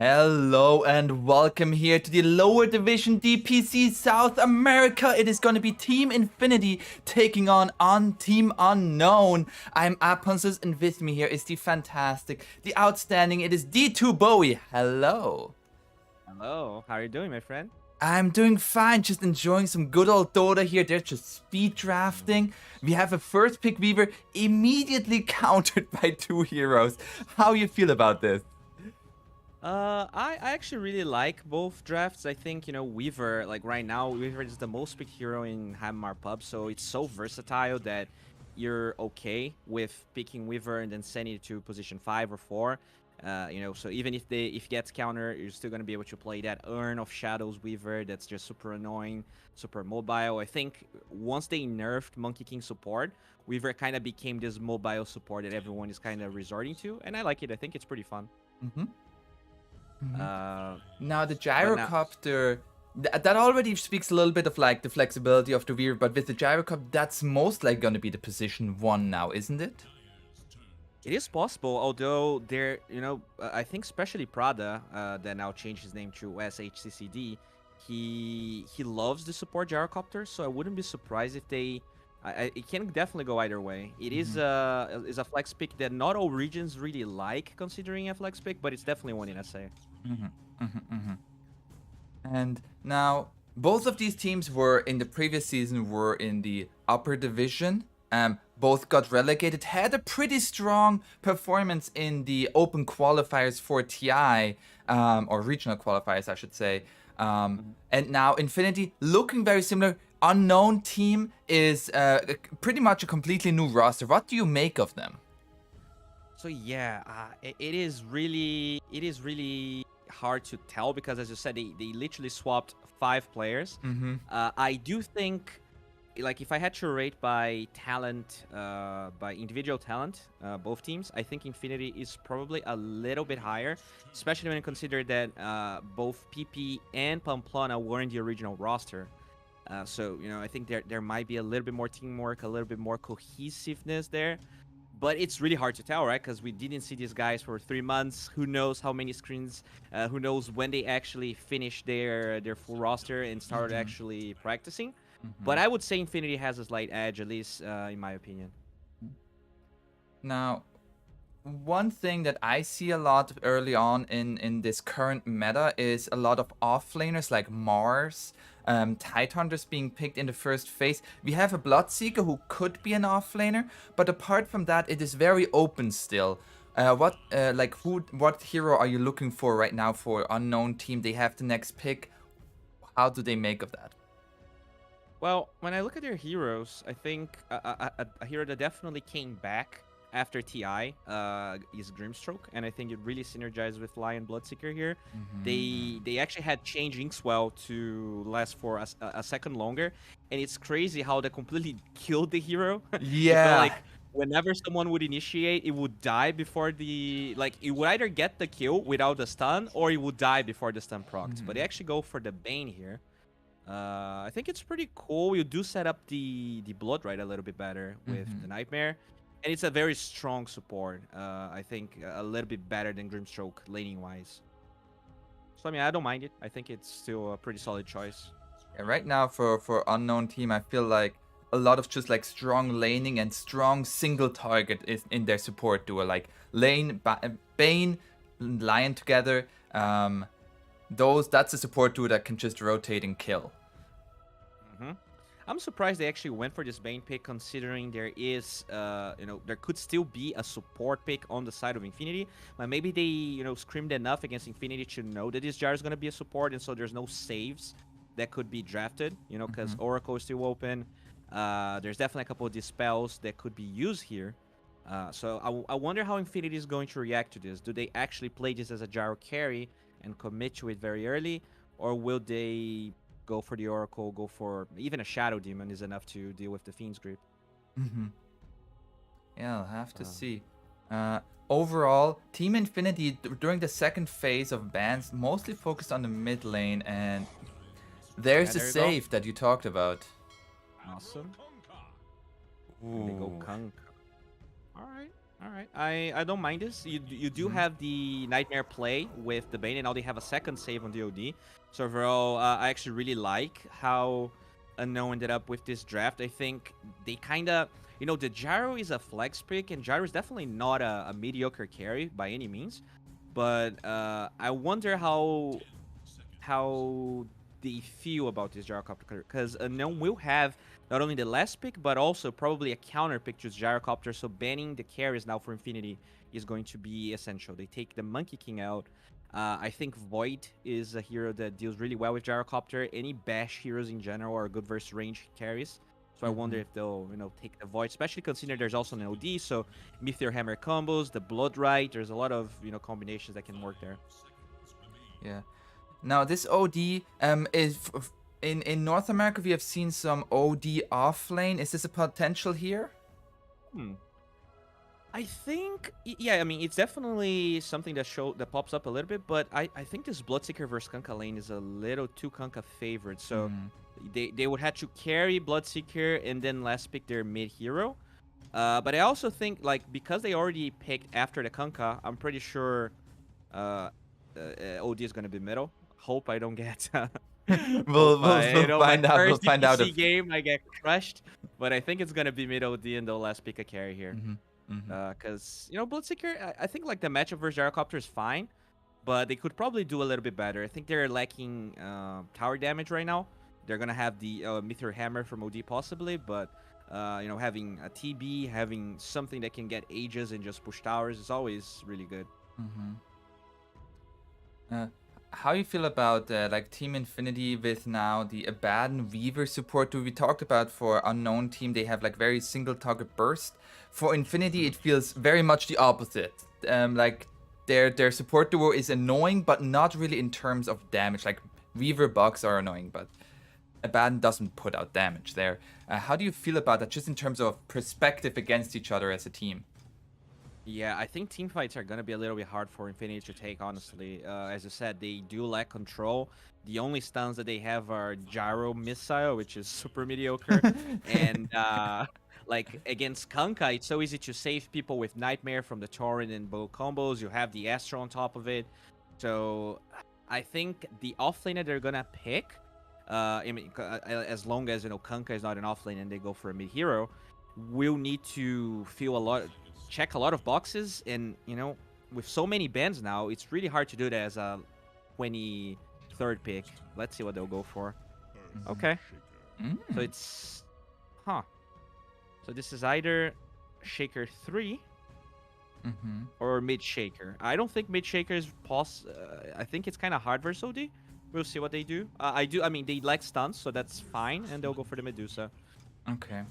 Hello and welcome here to the lower division DPC South America. It is going to be Team Infinity taking on Team Unknown. I'm aponzeus and with me here is the fantastic, the outstanding, it is D2 Bowie. Hello. Hello, how are you doing, my friend? I'm doing fine, just enjoying some good old Dota here. They're just speed drafting. We have a first pick Weaver immediately countered by two heroes. How you feel about this? I actually really like both drafts. I think, Weaver, like right now, Weaver is the most picked hero in Hammer Pub, so it's so versatile that you're okay with picking Weaver and then sending it to position 5 or 4. So even if it gets counter, you're still gonna be able to play that Urn of Shadows Weaver that's just super annoying, super mobile. I think once they nerfed Monkey King support, Weaver kind of became this mobile support that everyone is kind of resorting to, and I like it. I think it's pretty fun. Mm-hmm. Uh, Now the but now, gyrocopter, that already speaks a little bit of like the flexibility of the Weaver, but with the gyrocopter, that's most likely going to be the position 1 now, isn't it? it is possible, although I think especially Prada, that now changed his name to SHCCD, he loves the support gyrocopter, so I wouldn't be surprised if it can definitely go either way. It is a flex pick that not all regions really like considering a flex pick, but it's definitely one in SA. And now both of these teams were in the previous season were in the upper division. Both got relegated, had a pretty strong performance in the open qualifiers for TI, or regional qualifiers, I should say. And now Infinity looking very similar. Unknown team is pretty much a completely new roster. What do you make of them? So yeah, it is really hard to tell because, as you said, they literally swapped 5 players. I do think, like, if I had to rate by talent, by individual talent, both teams, I think Infinity is probably a little bit higher, especially when you consider that both PP and Pamplona were in the original roster. So I think there might be a little bit more teamwork, a little bit more cohesiveness there. But it's really hard to tell, right? Because we didn't see these guys for 3 months. Who knows how many screens? Who knows when they actually finished their full roster and started actually practicing? But I would say Infinity has a slight edge, at least in my opinion. Now, one thing that I see a lot early on in this current meta is a lot of offlaners like Mars, Tidehunters being picked in the first phase. We have a Bloodseeker who could be an offlaner, but apart from that, it is very open still. What hero are you looking for right now for Unknown team? They have the next pick. How do they make of that? Well, when I look at their heroes, I think a hero that definitely came back after TI is Grimstroke, and I think it really synergizes with Lion Bloodseeker here. They actually had changed Inkswell to last for a second longer, and it's crazy how they completely killed the hero. It felt Yeah. like whenever someone would initiate, it would die before it would either get the kill without the stun, or it would die before the stun procs. But they actually go for the Bane here. I think it's pretty cool. You do set up the Blood Right a little bit better with the Nightmare. And it's a very strong support. I think a little bit better than Grimstroke laning-wise. So, I mean, I don't mind it. I think it's still a pretty solid choice. Yeah, right now for Unknown team, I feel like a lot of just like strong laning and strong single target is in their support duo. Like Bane, Lion together. That's a support duo that can just rotate and kill. I'm surprised they actually went for this Bane pick, considering there is, there could still be a support pick on the side of Infinity. But maybe they, screamed enough against Infinity to know that this Jar is going to be a support, and so there's no saves that could be drafted, because Oracle is still open. There's definitely a couple of dispels that could be used here. So I wonder how Infinity is going to react to this. Do they actually play this as a Gyro carry and commit to it very early, or will they go for the Oracle, go for even a Shadow Demon is enough to deal with the Fiend's Grip? Yeah, I'll have to see. Overall, Team Infinity during the second phase of bans mostly focused on the mid lane, and there's the save that you talked about. Awesome. They go Kunk. All right. All right, I don't mind this. You do have the Nightmare play with the Bane, and now they have a second save on the OD. So overall, I actually really like how Unknown ended up with this draft. I think they kind of, the Gyro is a flex pick, and Gyro is definitely not a mediocre carry by any means. But I wonder how they feel about this gyrocopter, because Unknown will have not only the last pick, but also probably a counter pick to gyrocopter. So banning the carries now for Infinity is going to be essential. They take the Monkey King out. I think Void is a hero that deals really well with gyrocopter. Any bash heroes in general are good versus range carries. So I wonder if they'll, take the Void, especially considering there's also an OD. So Meteor Hammer combos, the Blood Right. There's a lot of, combinations that can work there. Yeah. Now this OD is in North America. We have seen some OD off lane. Is this a potential here? I think, yeah, I mean, it's definitely something that pops up a little bit, but I think this Bloodseeker versus Kunkka lane is a little too Kunkka favored. So they would have to carry Bloodseeker and then last pick their mid hero. But I also think, like, because they already picked after the Kunkka, I'm pretty sure OD is going to be middle. Hope I don't get we'll find out. We'll find out. If game I get crushed, but I think it's gonna be mid OD and they'll last pick a carry here. Because Bloodseeker, I think like the matchup versus Gyrocopter is fine, but they could probably do a little bit better. I think they're lacking tower damage right now. They're gonna have the Meteor Hammer from OD possibly, but having a TB, having something that can get ages and just push towers is always really good. How you feel about like Team Infinity with now the Abaddon Weaver support? We talked about for Unknown team, they have like very single target burst. For Infinity, it feels very much the opposite. Like their support duo is annoying, but not really in terms of damage. Like Weaver bugs are annoying, but Abaddon doesn't put out damage there. How do you feel about that, just in terms of perspective against each other as a team? Yeah, I think team fights are gonna be a little bit hard for Infinity to take, honestly. As you said, they do lack control. The only stuns that they have are Gyro Missile, which is super mediocre. And like against Kunkka, it's so easy to save people with Nightmare from the Torrent and bow combos. You have the Astro on top of it. So I think the offlaner they're gonna pick, I mean, as long as Kunkka is not an offlane and they go for a mid hero, will need to check a lot of boxes, and with so many bans now, it's really hard to do that as a 23rd pick. Let's see what they'll go for. Okay. So it's so this is either Shaker 3 or mid Shaker. I don't think mid Shaker is I think it's kind of hard versus OD. We'll see what they do. I mean, they like stuns, so that's fine, and they'll go for the Medusa. Okay.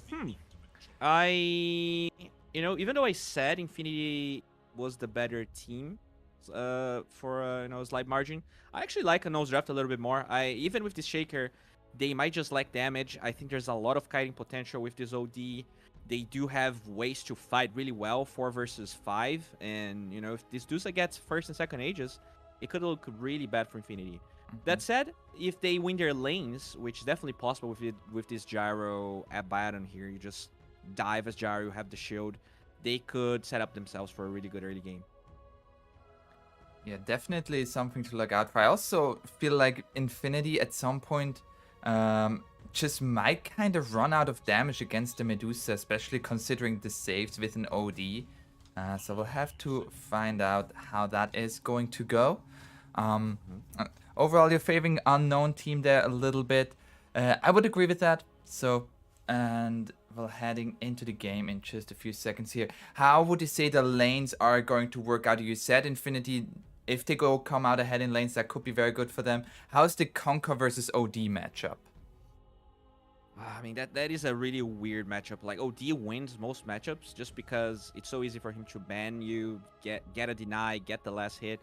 Even though I said Infinity was the better team for slight margin, I actually like Unknown's draft a little bit more. Even with this Shaker, they might just lack damage. I think there's a lot of kiting potential with this OD. They do have ways to fight really well, 4 versus 5, and if this Dusa gets first and second ages, it could look really bad for Infinity. That said, if they win their lanes, which is definitely possible with this Gyro Abaddon here, you just dive as Gyro, you have the shield, they could set up themselves for a really good early game. Yeah, definitely something to look out for. I also feel like Infinity at some point just might kind of run out of damage against the Medusa, especially considering the saves with an OD. So we'll have to find out how that is going to go. Overall, you're favoring Unknown team there a little bit. I would agree with that. And well, heading into the game in just a few seconds here. How would you say the lanes are going to work out? You said Infinity, if they come out ahead in lanes, that could be very good for them. How's the Kunkka versus OD matchup? I mean, that is a really weird matchup. Like, OD wins most matchups just because it's so easy for him to ban you, get a deny, get the last hit.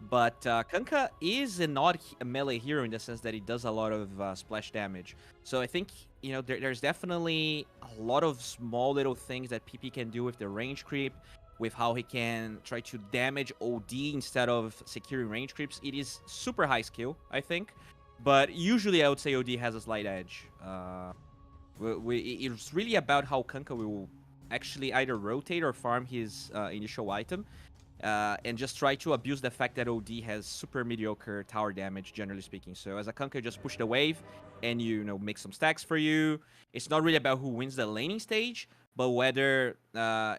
But Kunkka is not a melee hero in the sense that he does a lot of splash damage. So I think, there's definitely a lot of small little things that PP can do with the range creep, with how he can try to damage OD instead of securing range creeps. It is super high skill, I think. But usually I would say OD has a slight edge. It's really about how Kunkka will actually either rotate or farm his initial item, and just try to abuse the fact that OD has super mediocre tower damage, generally speaking. So as a Kunkka, just push the wave, and you know make some stacks for you. It's not really about who wins the laning stage, but whether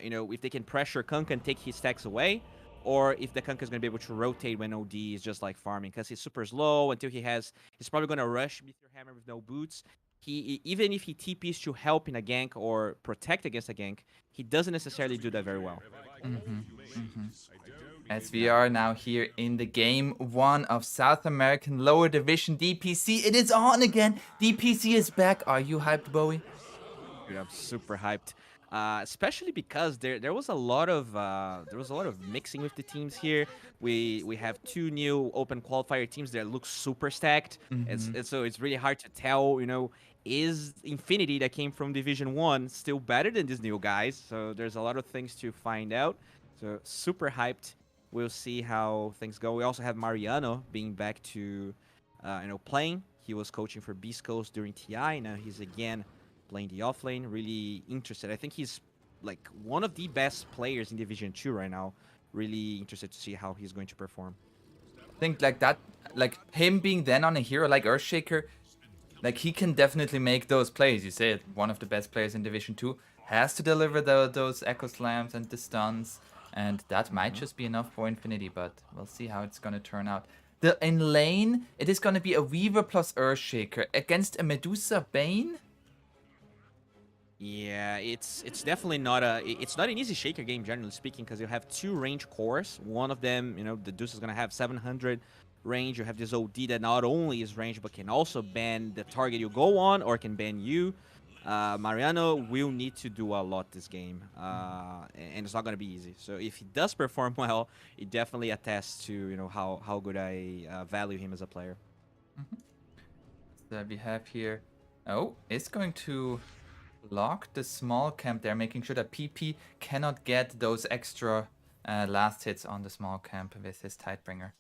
you know if they can pressure Kunkka and take his stacks away, or if the Kunkka is gonna be able to rotate when OD is just like farming, because he's super slow until he's probably gonna rush Meteor Hammer with no boots. Even if he TPs to help in a gank or protect against a gank, he doesn't necessarily do that very well. As we are now here in the game 1 of South American Lower Division DPC, it is on again. DPC is back. Are you hyped, Bowie? Dude, I'm super hyped, especially because there was a lot of mixing with the teams here. We have 2 new open qualifier teams that look super stacked. So it's really hard to tell. You know, is Infinity that came from Division 1 still better than these new guys? So there's a lot of things to find out. So super hyped. We'll see how things go. We also have Mariano being back to you know playing. He was coaching for Beast Coast during TI. Now he's again playing the offlane. Really interested. I think he's like one of the best players in Division 2 right now. Really interested to see how he's going to perform. I think like that, like him being then on a hero like Earthshaker, like he can definitely make those plays. You say it, one of the best players in Division 2 has to deliver those Echo Slams and the stuns, and that might just be enough for Infinity, but we'll see how it's gonna turn out. In lane, it is gonna be a Weaver plus Earthshaker against a Medusa Bane. Yeah, it's definitely not an easy shaker game, generally speaking, because you have 2 range cores. One of them, you know, the Deuce is gonna have 700 range. You have this OD that not only is range but can also ban the target you go on or can ban you. Mariano will need to do a lot this game, and it's not gonna be easy. So if he does perform well, it definitely attests to you know how good I value him as a player. So we have here, oh, it's going to lock the small camp there, making sure that PP cannot get those extra last hits on the small camp with his Tidebringer.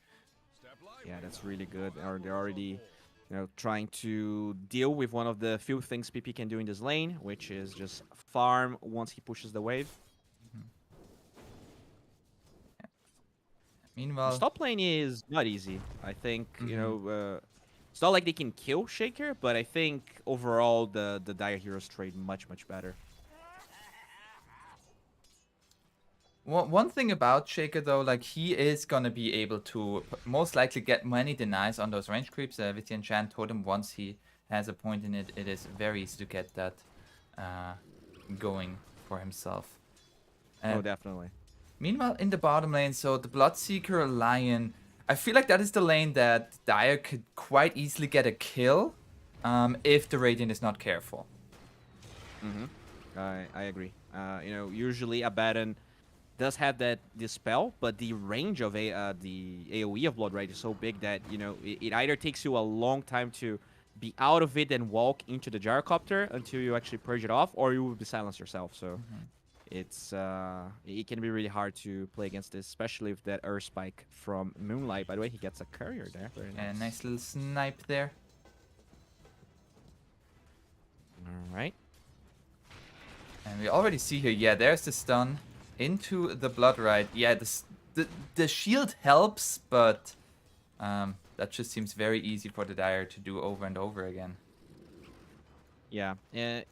Yeah, that's really good. Or they're already, you know, trying to deal with one of the few things PP can do in this lane, which is just farm once he pushes the wave. Yeah. Meanwhile, The stop lane is not easy. I think you know. It's not like they can kill Shaker, but I think overall the Dire Heroes trade much better. one thing about Shaker though, like he is gonna be able to most likely get many denies on those range creeps. With the enchant totem, once he has a point in it, it is very easy to get that going for himself. Oh, definitely. Meanwhile, in the bottom lane, so the Bloodseeker Lion, I feel like that is the lane that Dire could quite easily get a kill if the Radiant is not careful. I agree. You know, usually Abaddon does have that dispel, but the range of the AoE of Blood Rage is so big that you know it either takes you a long time to be out of it and walk into the gyrocopter until you actually purge it off, or you will be silenced yourself. So it's it can be really hard to play against this, especially with that Earth Spike from Moonlight. By the way, he gets a courier there. Very nice. And nice little snipe there. All right. And we already see here, yeah, there's the stun into the Blood Rite. Yeah, the shield helps, but that just seems very easy for the Dire to do over and over again. Yeah. It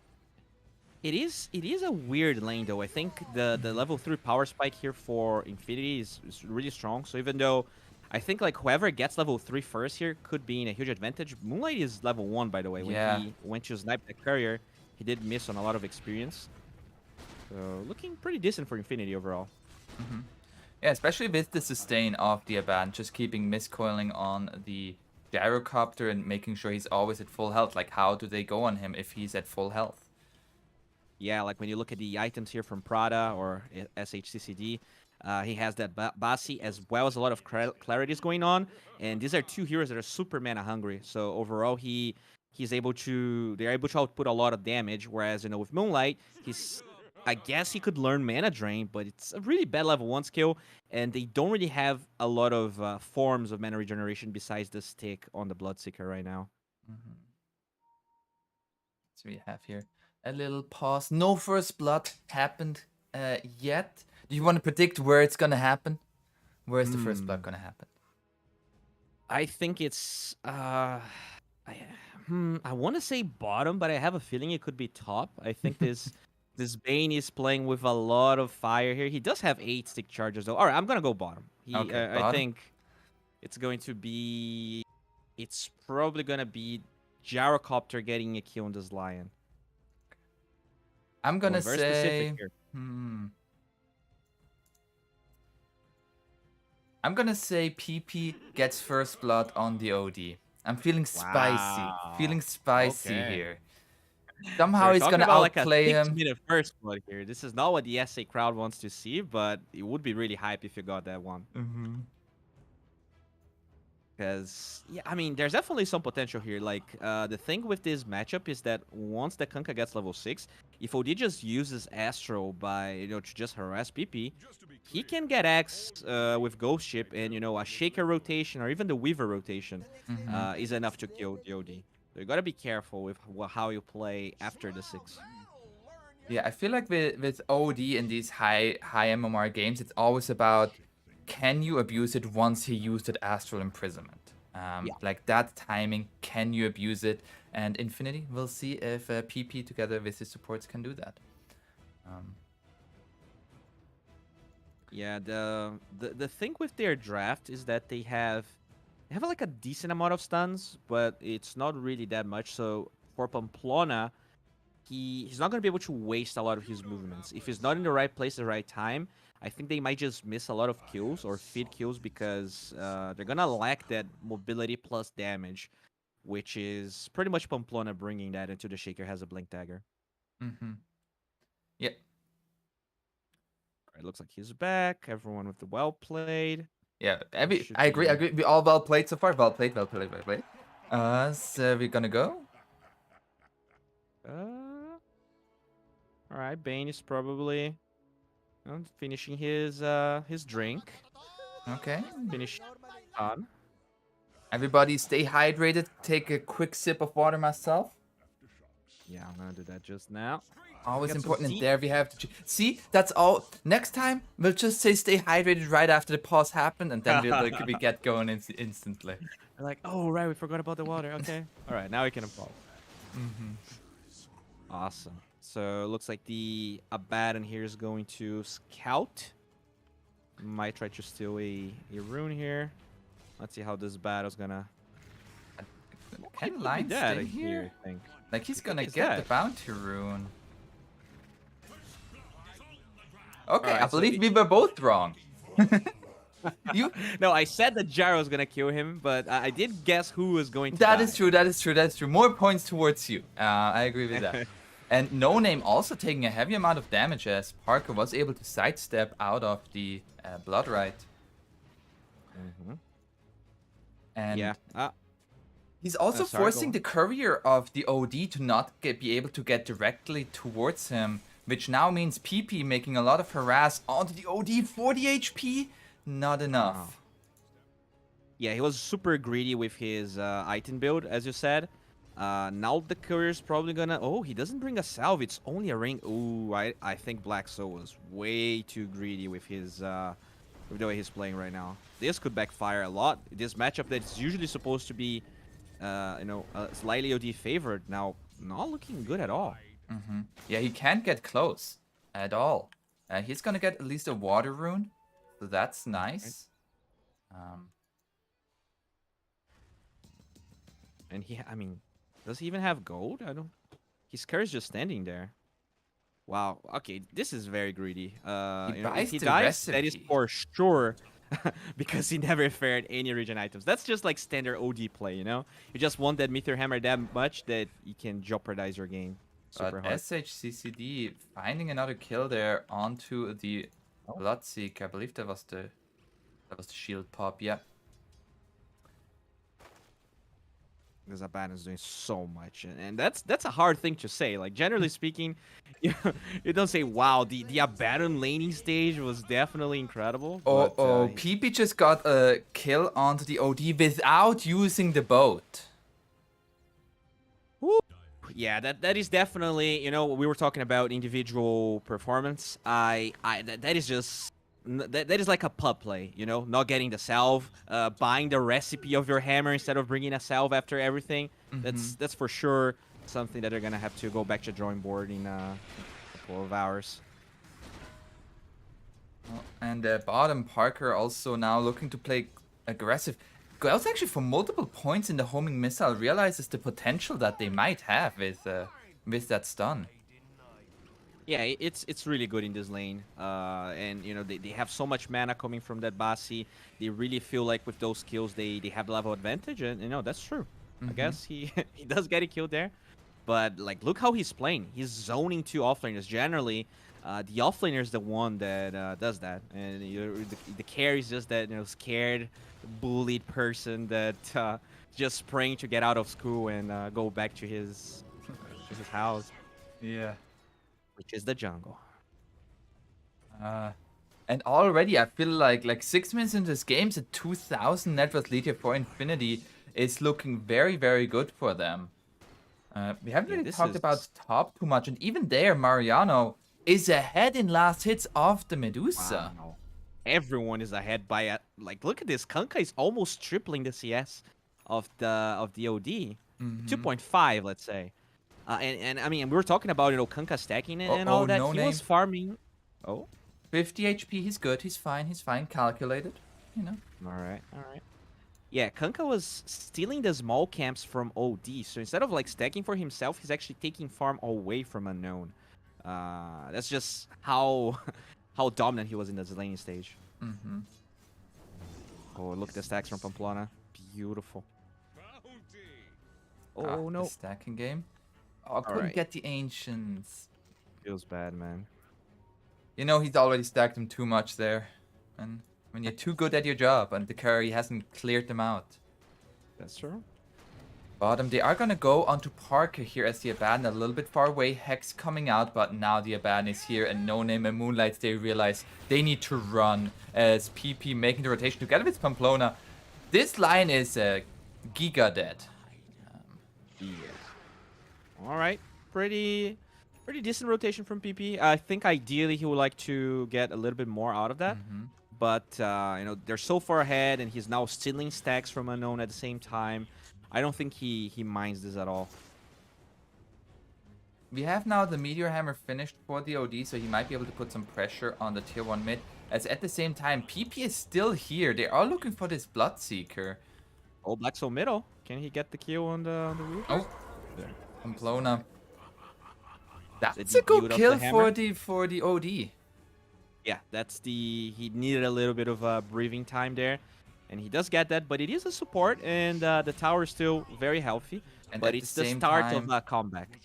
is a weird lane though. I think the level 3 power spike here for Infinity is really strong. So even though I think like whoever gets level 3 first here could be in a huge advantage. Moonlight is level 1 by the way. When he went to snipe the courier, he did miss on a lot of experience. So looking pretty decent for Infinity overall. Yeah, especially with the sustain of the Abaddon, just keeping miscoiling on the gyrocopter and making sure he's always at full health. Like, how do they go on him if he's at full health? Yeah, like when you look at the items here from Prada or SHCCD, he has that Basi as well as a lot of clarities going on. And these are 2 heroes that are super mana hungry. So overall, they're able to output a lot of damage. Whereas, you know, with Moonlight, I guess he could learn Mana Drain, but it's a really bad level 1 skill, and they don't really have a lot of forms of mana regeneration besides the stick on the Bloodseeker right now. So we have here A little pause. No first blood happened yet. Do you want to predict where it's gonna happen? Where's the first blood gonna happen? I think it's I want to say bottom, but I have a feeling it could be top. I think this Bane is playing with a lot of fire here. He does have 8 stick charges though. All right, I'm gonna go bottom. Okay, I bottom. think it's going to be. It's probably gonna be Gyrocopter getting a kill on this lion. I'm gonna Very say. specific here. I'm gonna say PP gets first blood on the OD. I'm feeling spicy. Wow. Feeling spicy Okay. here. Somehow We're he's talking gonna about like a outplay 6 him. minute first blood here. This is not what the SA crowd wants to see, but it would be really hype if you got that one. Because, yeah, I mean, there's definitely some potential here. Like, the thing with this matchup is that once the Kunkka gets level 6, if OD just uses Astro by, to just harass PP, he can get X with Ghost Ship and, a Shaker rotation or even the Weaver rotation is enough to kill the OD. So you gotta be careful with how you play after the 6. Yeah, I feel like with OD in these high MMR games, it's always about can you abuse it once he used it Astral Imprisonment. Like that timing, can you abuse it? And Infinity, we'll see if PP together with his supports can do that. Yeah, the thing with their draft is that they have like a decent amount of stuns, but it's not really that much. So for Pamplona, he's not gonna be able to waste a lot of his movements. If he's not in the right place at the right time, I think they might just miss a lot of kills or feed kills because they're gonna lack that mobility plus damage, which is pretty much Pamplona bringing that into the Shaker has a Blink Dagger. Yep. It looks like he's back. Everyone with the well played. Yeah, I agree. We all well played so far. Well played. So we're gonna go. All right, Bane is probably finishing his drink. Okay. Finish on. Everybody stay hydrated. Take a quick sip of water myself. Yeah, I'm gonna do that just now. Always important. And there we have to see. That's all. Next time we'll just say stay hydrated right after the pause happened, and then we get going instantly. We're like, oh right, we forgot about the water. Okay. All right, now we can evolve. Awesome. So it looks like the Abaddon here is going to scout. Might try to steal a rune here. Let's see how this battle's gonna. Can Lion stay here? I think. Like he's gonna get the bounty rune. Okay, right, I believe we were both wrong. No, I said that Gyro's gonna kill him, but I did guess who was going to die. That is true. More points towards you. I agree with that. And No Name also taking a heavy amount of damage as Parker was able to sidestep out of the Blood Rite. And yeah. He's also forcing the courier of the OD to not be able to get directly towards him, which now means PP making a lot of harass onto the OD. 40 HP? Not enough. Yeah, he was super greedy with his item build, as you said. Now the courier's probably gonna... Oh, he doesn't bring a salve. It's only a ring. Ooh, I think Black Soul was way too greedy with his... with the way he's playing right now. This could backfire a lot. This matchup that's usually supposed to be... slightly OD favored, now not looking good at all. Yeah, he can't get close at all. He's gonna get at least a water rune, so that's nice. And does he even have gold? I don't. His car's just standing there. Wow. Okay, this is very greedy. If he dies, that is for sure. Because he never fared any region items. That's just like standard OD play, You just want that Meteor Hammer that much that you can jeopardize your game. Super hard. SHCCD finding another kill there onto the Bloodseek. I believe that was the shield pop, yeah. Because Abaddon's doing so much, and that's a hard thing to say. Like generally speaking, you don't say, "Wow, the Abaddon laning stage was definitely incredible." PP just got a kill onto the OD without using the boat. Woo. Yeah, that is definitely, we were talking about individual performance. That is just that is like a pub play, not getting the salve, buying the recipe of your hammer instead of bringing a salve after everything. That's for sure something that they're gonna have to go back to drawing board in a couple of hours. And bottom Parker also now looking to play aggressive. Goes actually for multiple points in the homing missile. Realizes the potential that they might have with that stun. Yeah, it's really good in this lane. And they have so much mana coming from that Basi. They really feel like with those kills they have level advantage, and that's true. I guess he he does get a kill there. But like, look how he's playing. He's zoning two offlaners. Generally, the offlaner is the one that does that, and the carry is just that scared, bullied person that just praying to get out of school and go back to his house. Yeah. Which is the jungle. And already I feel like 6 minutes into this game, the 2,000 net worth lead here for Infinity is looking very, very good for them. We haven't really talked about top too much, and even there, Mariano is ahead in last hits of the Medusa. Wow. Everyone is ahead by look at this. Kunkka is almost tripling the CS of the OD. 2.5, let's say. And I mean, we were talking about Kunkka stacking and all that. No he name. was farming. Oh. 50 HP. He's good. He's fine. Calculated. All right. Yeah, Kunkka was stealing the small camps from OD. So instead of stacking for himself, he's actually taking farm away from Unknown. That's just how dominant he was in the laning stage. Oh, look at the stacks from Pamplona. Beautiful. Oh no. The stacking game. Oh, couldn't get the ancients. Feels bad, man. He's already stacked them too much there. And when you're too good at your job and the carry hasn't cleared them out. That's true. Bottom, they are gonna go onto Parker here as the Abaddon a little bit far away. Hex coming out, but now the Abaddon is here and No Name and Moonlight, they realize they need to run as PP making the rotation together with Pamplona. This line is giga dead. All right, pretty decent rotation from PP. I think ideally he would like to get a little bit more out of that. But they're so far ahead, and he's now stealing stacks from Unknown at the same time. I don't think he minds this at all. We have now the Meteor Hammer finished for the OD, so he might be able to put some pressure on the tier 1 mid. As at the same time, PP is still here. They are looking for this Bloodseeker. Oh, Black Soul middle. Can he get the kill on the roof? Oh, there. Pamplona. That's a good kill for the OD. Yeah, he needed a little bit of breathing time there. And he does get that, but it is a support, and the tower is still very healthy. And but it's the start of a comeback.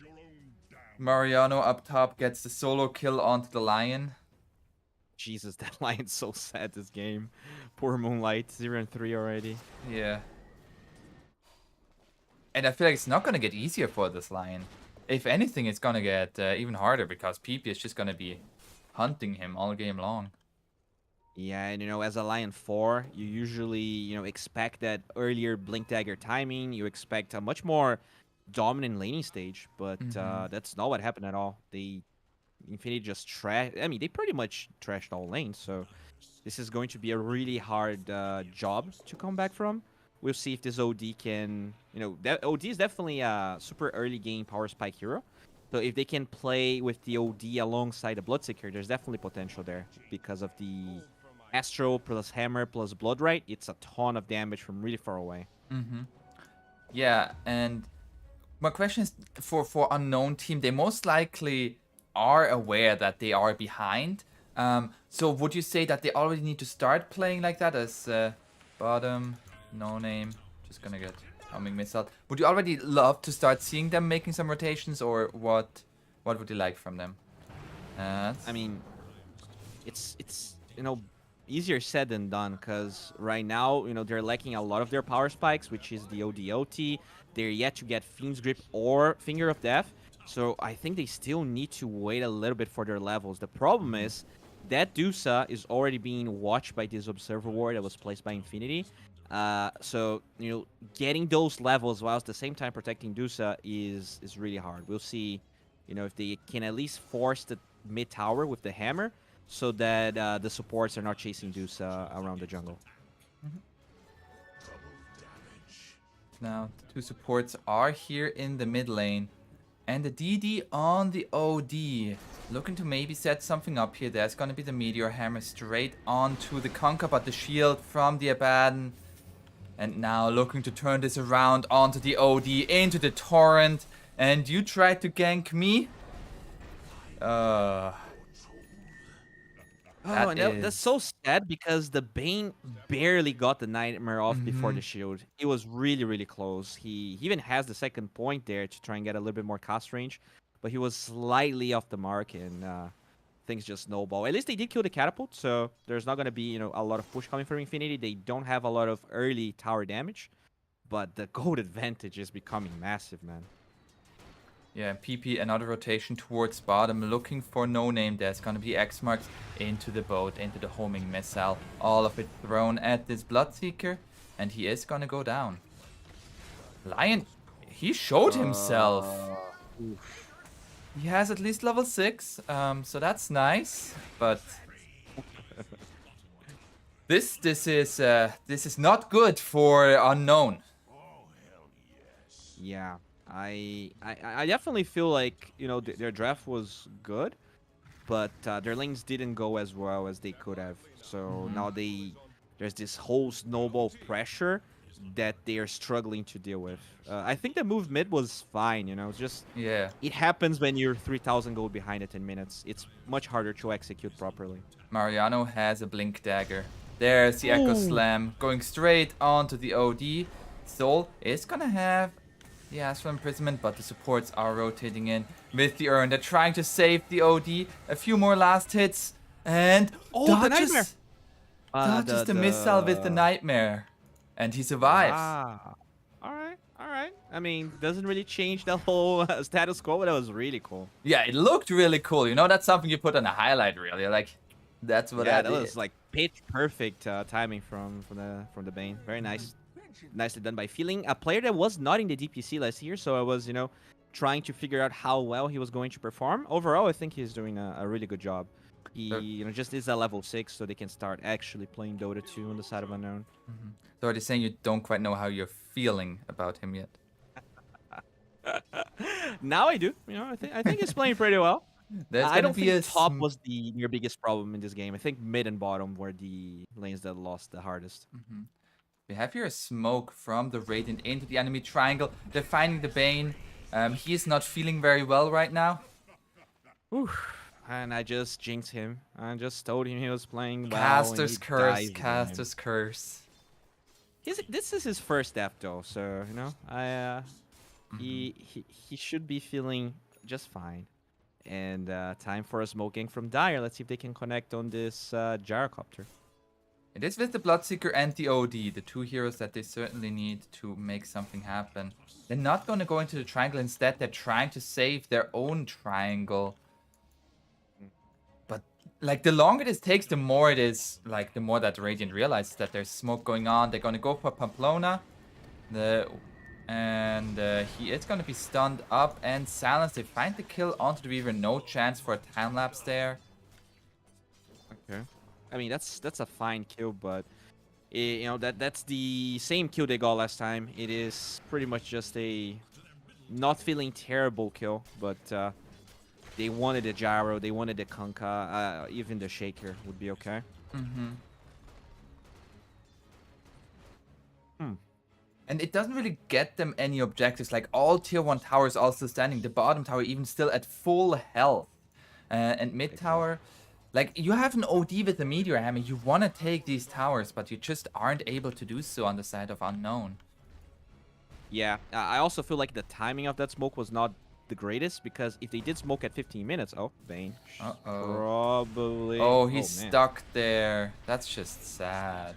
Mariano up top gets the solo kill onto the Lion. Jesus, that Lion's so sad this game. Poor Moonlight, 0-3 already. Yeah. And I feel like it's not going to get easier for this Lion. If anything, it's going to get even harder because PP is just going to be hunting him all game long. Yeah, and as a Lion 4, you usually, expect that earlier Blink Dagger timing. You expect a much more dominant laning stage, but that's not what happened at all. Infinity just trashed. I mean, they pretty much trashed all lanes, so this is going to be a really hard job to come back from. We'll see if this OD can, that OD is definitely a super early game power spike hero. So if they can play with the OD alongside the Bloodseeker, there's definitely potential there because of the Astro plus Hammer plus Bloodright. It's a ton of damage from really far away. Yeah, and my question is for Unknown team, they most likely are aware that they are behind. So would you say that they already need to start playing like that as bottom, No Name, just gonna get homing missile? Would you already love to start seeing them making some rotations, or what would you like from them? I mean, it's easier said than done, because right now, they're lacking a lot of their power spikes, which is the ODOT. They're yet to get Fiend's Grip or Finger of Death, so I think they still need to wait a little bit for their levels. The problem is that Dusa is already being watched by this Observer Ward that was placed by Infinity, So getting those levels while at the same time protecting Dusa is really hard. We'll see, if they can at least force the mid tower with the hammer, so that the supports are not chasing Dusa around the jungle. Now, the two supports are here in the mid lane. And the DD on the OD. Looking to maybe set something up here. There's going to be the Meteor Hammer straight onto the Conquer, but the shield from the Abaddon. And now looking to turn this around onto the OD, into the Torrent. And you tried to gank me? That's so sad because the Bane barely got the Nightmare off before the shield. It was really, really close. He even has the second point there to try and get a little bit more cast range, but he was slightly off the mark, and things just snowball. At least they did kill the catapult, so there's not going to be a lot of push coming from Infinity. They don't have a lot of early tower damage, but the gold advantage is becoming massive, man. Yeah, PP, another rotation towards bottom, looking for no name. There's gonna be X marks into the boat, into the homing missile. All of it thrown at this Bloodseeker, and he is gonna go down. Lion, he showed himself. He has at least level 6, so that's nice. But this is not good for Unknown. Yeah. I definitely feel like their draft was good, but their lanes didn't go as well as they could have. So now there's this whole snowball pressure that they are struggling to deal with. I think the move mid was fine. It happens when you're 3,000 gold behind it in minutes. It's much harder to execute properly. Mariano has a blink dagger. There's the Echo Slam going straight onto the OD. Soul is gonna have the Astral Imprisonment, but the supports are rotating in with the Urn. They're trying to save the OD. A few more last hits. And the Nightmare! Dodges the missile with the Nightmare. And he survives. Ah. Alright. I mean, doesn't really change the whole status quo, but that was really cool. Yeah, it looked really cool. That's something you put on a highlight reel. You're like, that's what I did. Yeah, that was like pitch perfect timing from the Bane. Very nice. Nicely done by Feeling, a player that was not in the DPC last year, so I was, trying to figure out how well he was going to perform. Overall, I think he's doing a really good job. He, just is a level 6, so they can start actually playing Dota 2 on the side of Unknown. So are they saying you don't quite know how you're feeling about him yet? Now I do. I think he's playing pretty well. I don't think top was your biggest problem in this game. I think mid and bottom were the lanes that lost the hardest. We have here a smoke from the Radiant into the enemy triangle. They're finding the Bane. He is not feeling very well right now. And I just jinxed him. I just told him he was playing well. Caster's curse. Caster's curse. This is his first death though, so he should be feeling just fine. And time for a smoking from Dire. Let's see if they can connect on this gyrocopter. It is with the Bloodseeker and the OD, the two heroes that they certainly need to make something happen. They're not going to go into the triangle. Instead, they're trying to save their own triangle. But, the longer this takes, the more it is, the more that Radiant realizes that there's smoke going on. They're going to go for Pamplona. And he is going to be stunned up and silenced. They find the kill onto the Weaver. No chance for a time-lapse there. Okay. I mean, that's a fine kill, but that's the same kill they got last time. It is pretty much just a not feeling terrible kill, but they wanted a gyro, they wanted a Kunkka, even the shaker would be okay. And it doesn't really get them any objectives. All tier 1 towers are still standing. The bottom tower even still at full health. And mid tower, you have an OD with the Meteor Hammer. You want to take these towers, but you just aren't able to do so on the side of Unknown. Yeah, I also feel like the timing of that smoke was not the greatest, because if they did smoke at 15 minutes... Oh, Bane. Probably... Oh, he's stuck there. That's just sad.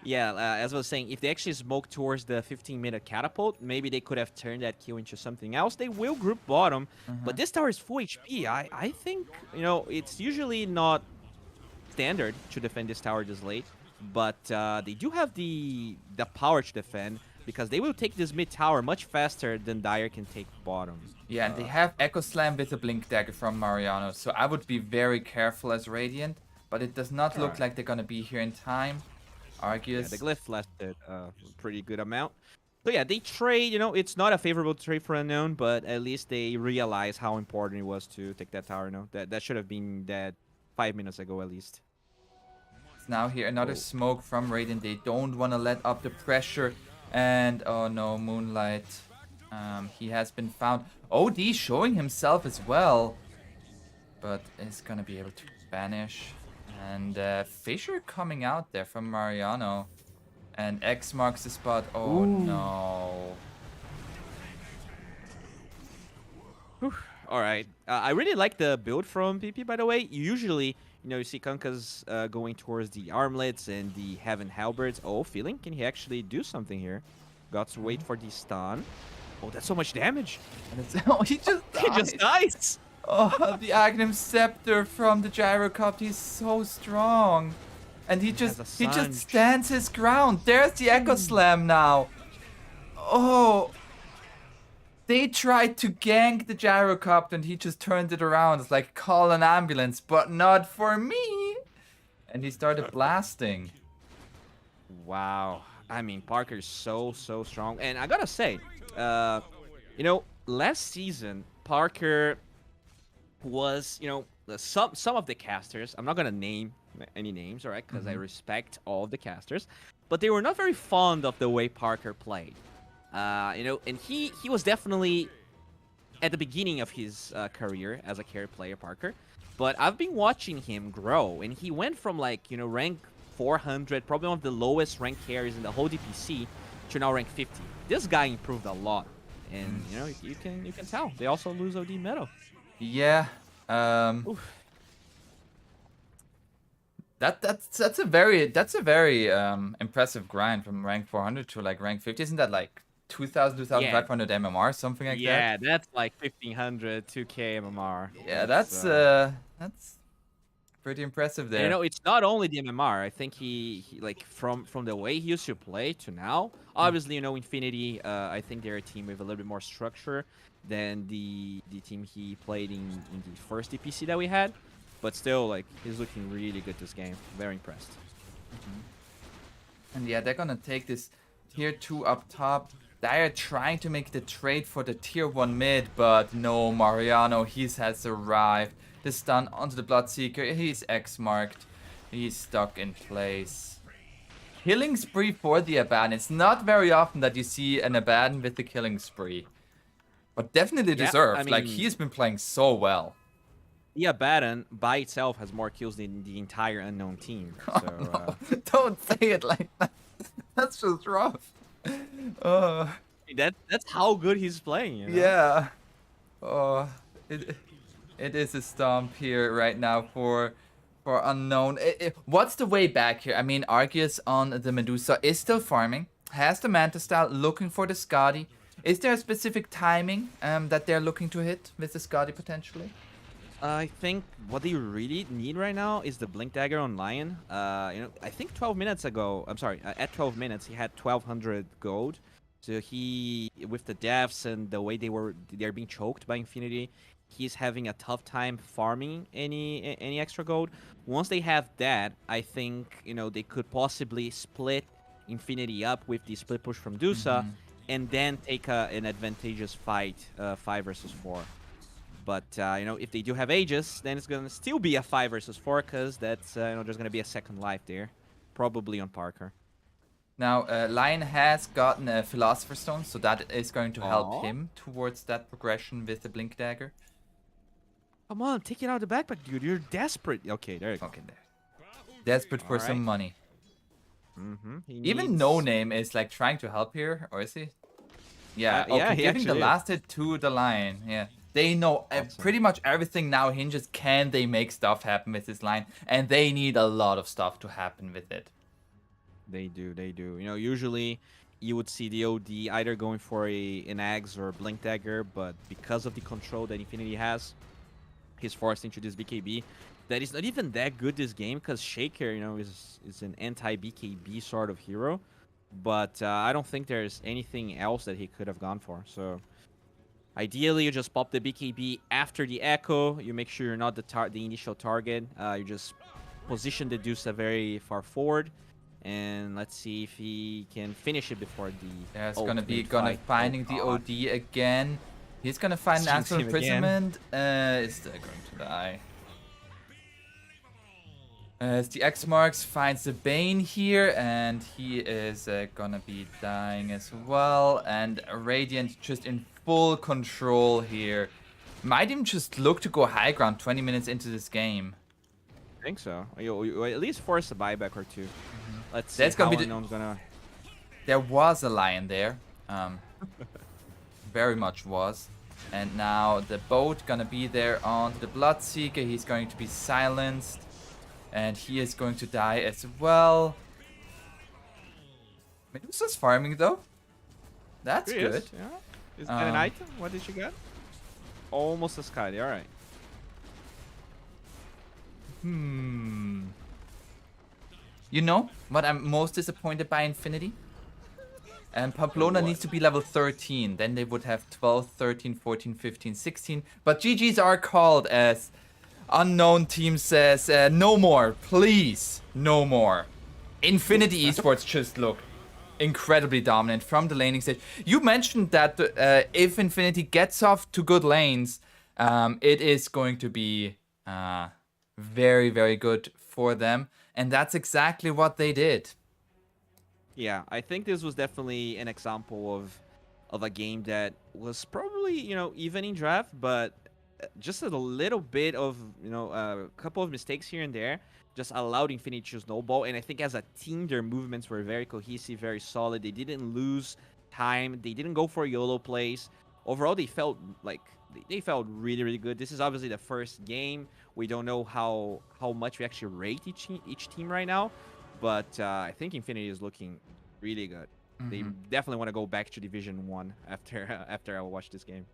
Yeah, as I was saying, if they actually smoke towards the 15-minute catapult, maybe they could have turned that kill into something else. They will group bottom, but this tower is full HP. I think, it's usually not standard to defend this tower this late. but they do have the power to defend because they will take this mid tower much faster than Dire can take bottom. Yeah, and they have Echo Slam with a Blink Dagger from Mariano, so I would be very careful as Radiant, but it does not look like they're gonna be here in time. Arceus. Yeah, the glyph lasted a pretty good amount. So yeah, they trade, it's not a favorable trade for Unknown, but at least they realize how important it was to take that tower, That should have been dead 5 minutes ago at least. Now here another smoke from Radiant. They don't want to let up the pressure. And oh no, Moonlight. He has been found. OD showing himself as well. But is gonna be able to banish. And Fissure coming out there from Mariano. And X marks the spot. Oh no. Alright. I really like the build from PP, by the way. Usually, you see Kunkka's going towards the armlets and the Heaven Halberds. Oh, feeling? Can he actually do something here? Got to wait for the stun. Oh, that's so much damage. Oh, he just dies. Oh, the Aghanim Scepter from the Gyrocopter. He's so strong. And he just stands his ground. There's the Echo Slam now. Oh. They tried to gank the Gyrocopter and he just turned it around. It's like, call an ambulance, but not for me. And he started blasting. Wow. I mean, Parker's so strong. And I gotta say, last season, Parker was, some of the casters, I'm not gonna name any names, all right, because I respect all of the casters, but they were not very fond of the way Parker played. And he was definitely at the beginning of his career as a carry player, Parker. But I've been watching him grow, and he went from rank 400, probably one of the lowest ranked carries in the whole DPC, to now rank 50. This guy improved a lot, and you can tell. They also lose OD Meadow. Yeah. That's a very impressive grind from rank 400 to rank 50. Isn't that 2,000, 2,500 MMR, something like that? Yeah, that's 1,500, 2K MMR. Yeah, that's pretty impressive there. And, it's not only the MMR. I think he from the way he used to play to now. Obviously, Infinity. I think they're a team with a little bit more structure than the team he played in the first DPC that we had. But still, he's looking really good this game. Very impressed. And yeah, they're gonna take this tier 2 up top. They're trying to make the trade for the tier 1 mid, but no, Mariano, he has arrived. The stun onto the Bloodseeker, he's X-marked. He's stuck in place. Killing spree for the Abaddon. It's not very often that you see an Abaddon with the killing spree. But definitely deserved. I mean, he's been playing so well. The Abaddon by itself has more kills than the entire Unknown team. So, no. Don't say it like that. That's just rough. That's how good he's playing. Yeah. Oh, it is a stomp here right now for Unknown. What's the way back here? I mean, Arceus on the Medusa is still farming, has the Manta style, looking for the Skadi. Is there a specific timing that they're looking to hit with the Skadi potentially? I think what they really need right now is the Blink Dagger on Lion. I think 12 minutes ago, at 12 minutes, he had 1,200 gold. So he, with the deaths and the way they're being choked by Infinity, he's having a tough time farming any extra gold. Once they have that, I think, they could possibly split Infinity up with the split push from Dusa, and then take an advantageous fight, 5 versus 4. But, if they do have Aegis, then it's going to still be a 5 versus 4, because that's, there's going to be a second life there. Probably on Parker. Now, Lion has gotten a Philosopher's Stone, so that is going to help him towards that progression with the Blink Dagger. Come on, take it out of the backpack, dude. You're desperate. Okay, there you go. Okay, there. Desperate for some money. Even needs... No Name is trying to help here, or is he? Yeah, okay, yeah, giving the last hit to the Lion, yeah. They know pretty much everything now hinges, can they make stuff happen with this line? And they need a lot of stuff to happen with it. They do. Usually you would see the OD either going for an Axe or a Blink Dagger, but because of the control that Infinity has, he's forced to introduce BKB. that is not even that good this game, because Shaker, is an anti-BKB sort of hero. But I don't think there's anything else that he could have gone for. So ideally, you just pop the BKB after the Echo. You make sure you're not the initial target. You just position the Dusa very far forward. And let's see if he can finish it before the Yeah, it's ultimate gonna fight. finding Oh, the God. OD again. He's gonna find Jinx natural him again. imprisonment. Is still going to die. As the X marks finds the Bane here, and he is gonna be dying as well. And Radiant just in full control here. Might even just look to go high ground 20 minutes into this game. I think so. You at least force a buyback or two. Let's see That's gonna how be Unknown's gonna... There was a lion there. Very much was. And now the boat gonna be there on the Bloodseeker. He's going to be silenced. And he is going to die as well. Medusa's farming though. That's Here he good. is, yeah. Is that an item? What did she get? Almost a Sky. Alright. You know what I'm most disappointed by Infinity? And Pamplona needs to be level 13. Then they would have 12, 13, 14, 15, 16. But GGs are called as unknown team says, no more, please, no more. Infinity Esports just look incredibly dominant from the laning stage. You mentioned that if Infinity gets off to good lanes, it is going to be very, very good for them. And that's exactly what they did. Yeah, I think this was definitely an example of a game that was probably, even in draft, but just a little bit of, a couple of mistakes here and there just allowed Infinity to snowball. And I think as a team, their movements were very cohesive, very solid. They didn't lose time. They didn't go for YOLO plays. Overall, they felt like they felt really, really good. This is obviously the first game. We don't know how much we actually rate each team right now. But I think Infinity is looking really good. They definitely want to go back to Division 1 after I watch this game.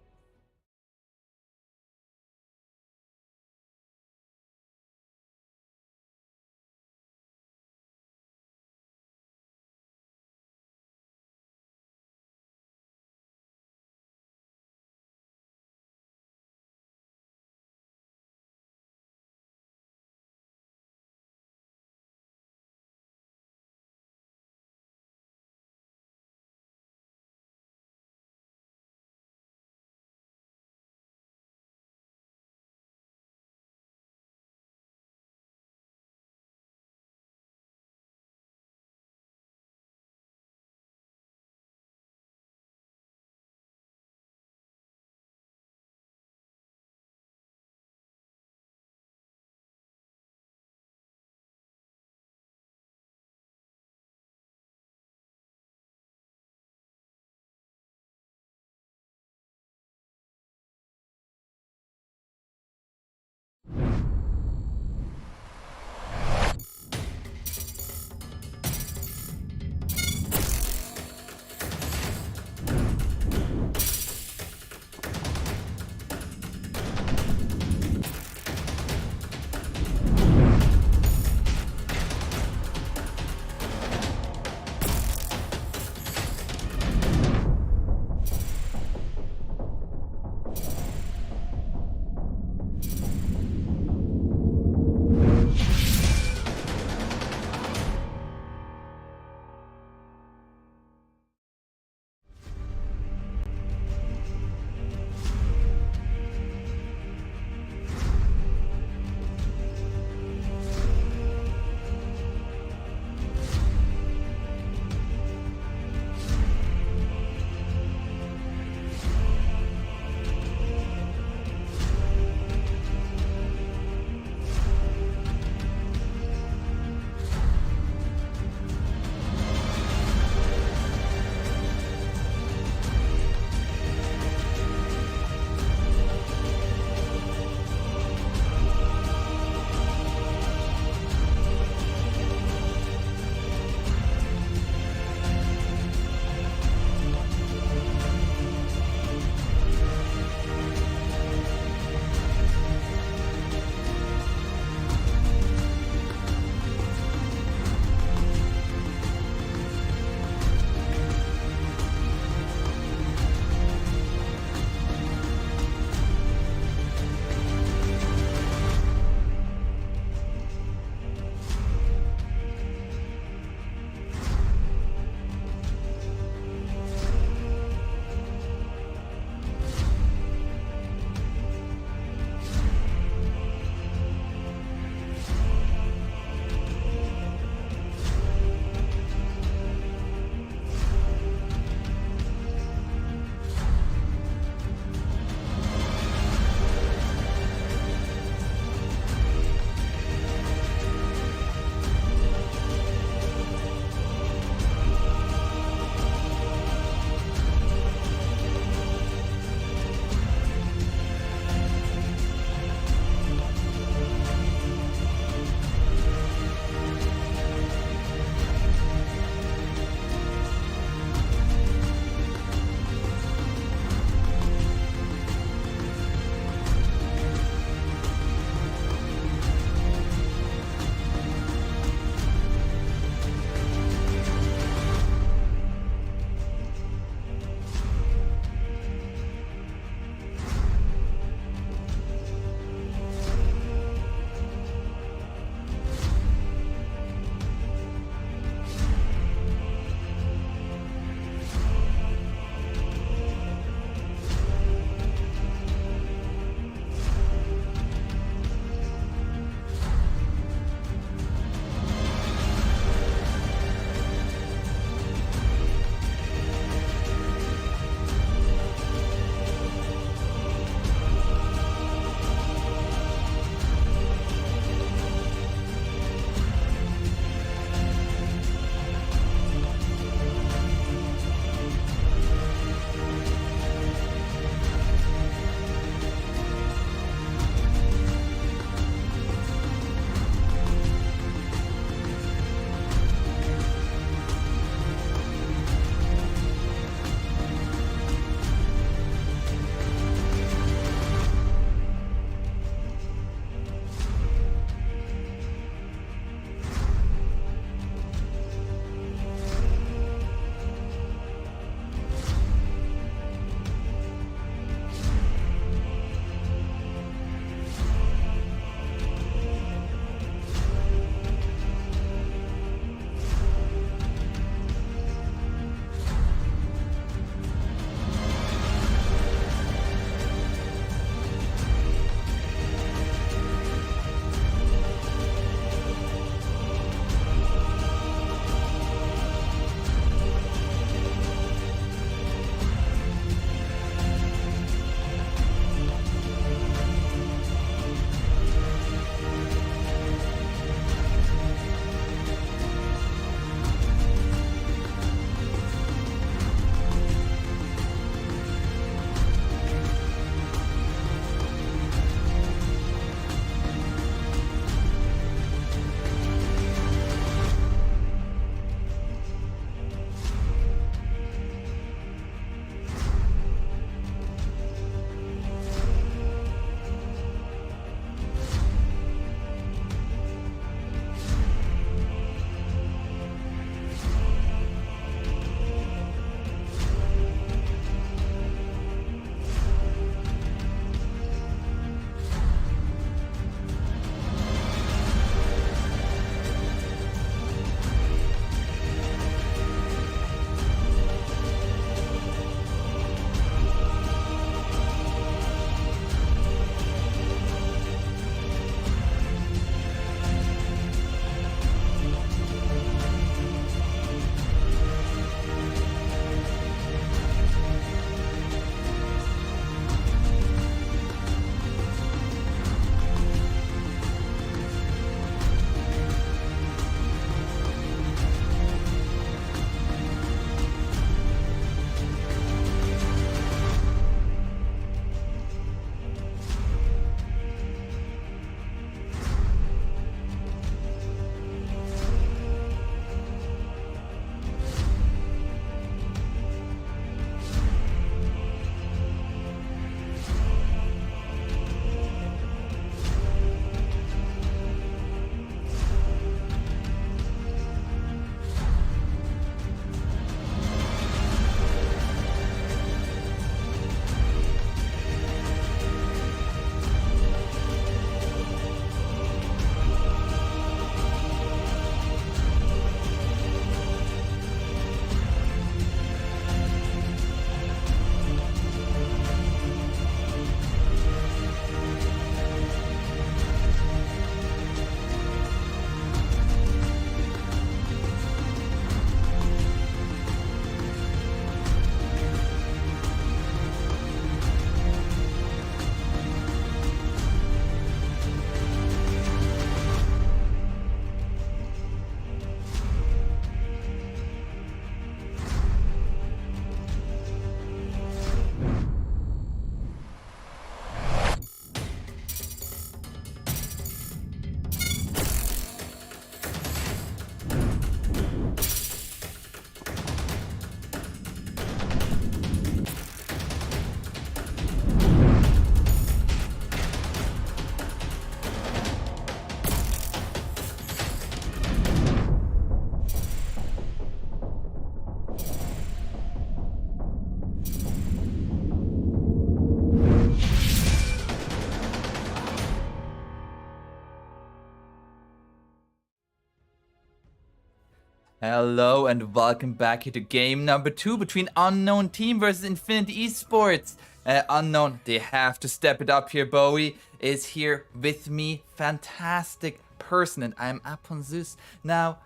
Hello and welcome back here to game number 2 between Unknown Team versus Infinity Esports. Unknown, they have to step it up here. Bowie is here with me. Fantastic person, and I'm aponzeus. Now,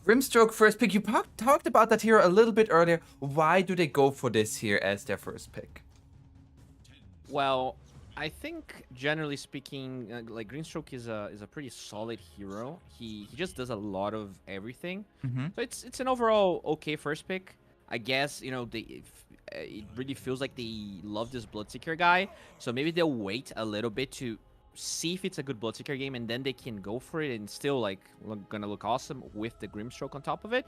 Grimstroke first pick. You talked about that hero a little bit earlier. Why do they go for this here as their first pick? Well, I think generally speaking, like Greenstroke is a pretty solid hero. He just does a lot of everything. So it's an overall okay first pick. I guess it really feels like they love this Bloodseeker guy. So maybe they'll wait a little bit to see if it's a good Bloodseeker game, and then they can go for it and still gonna look awesome with the Grimstroke on top of it.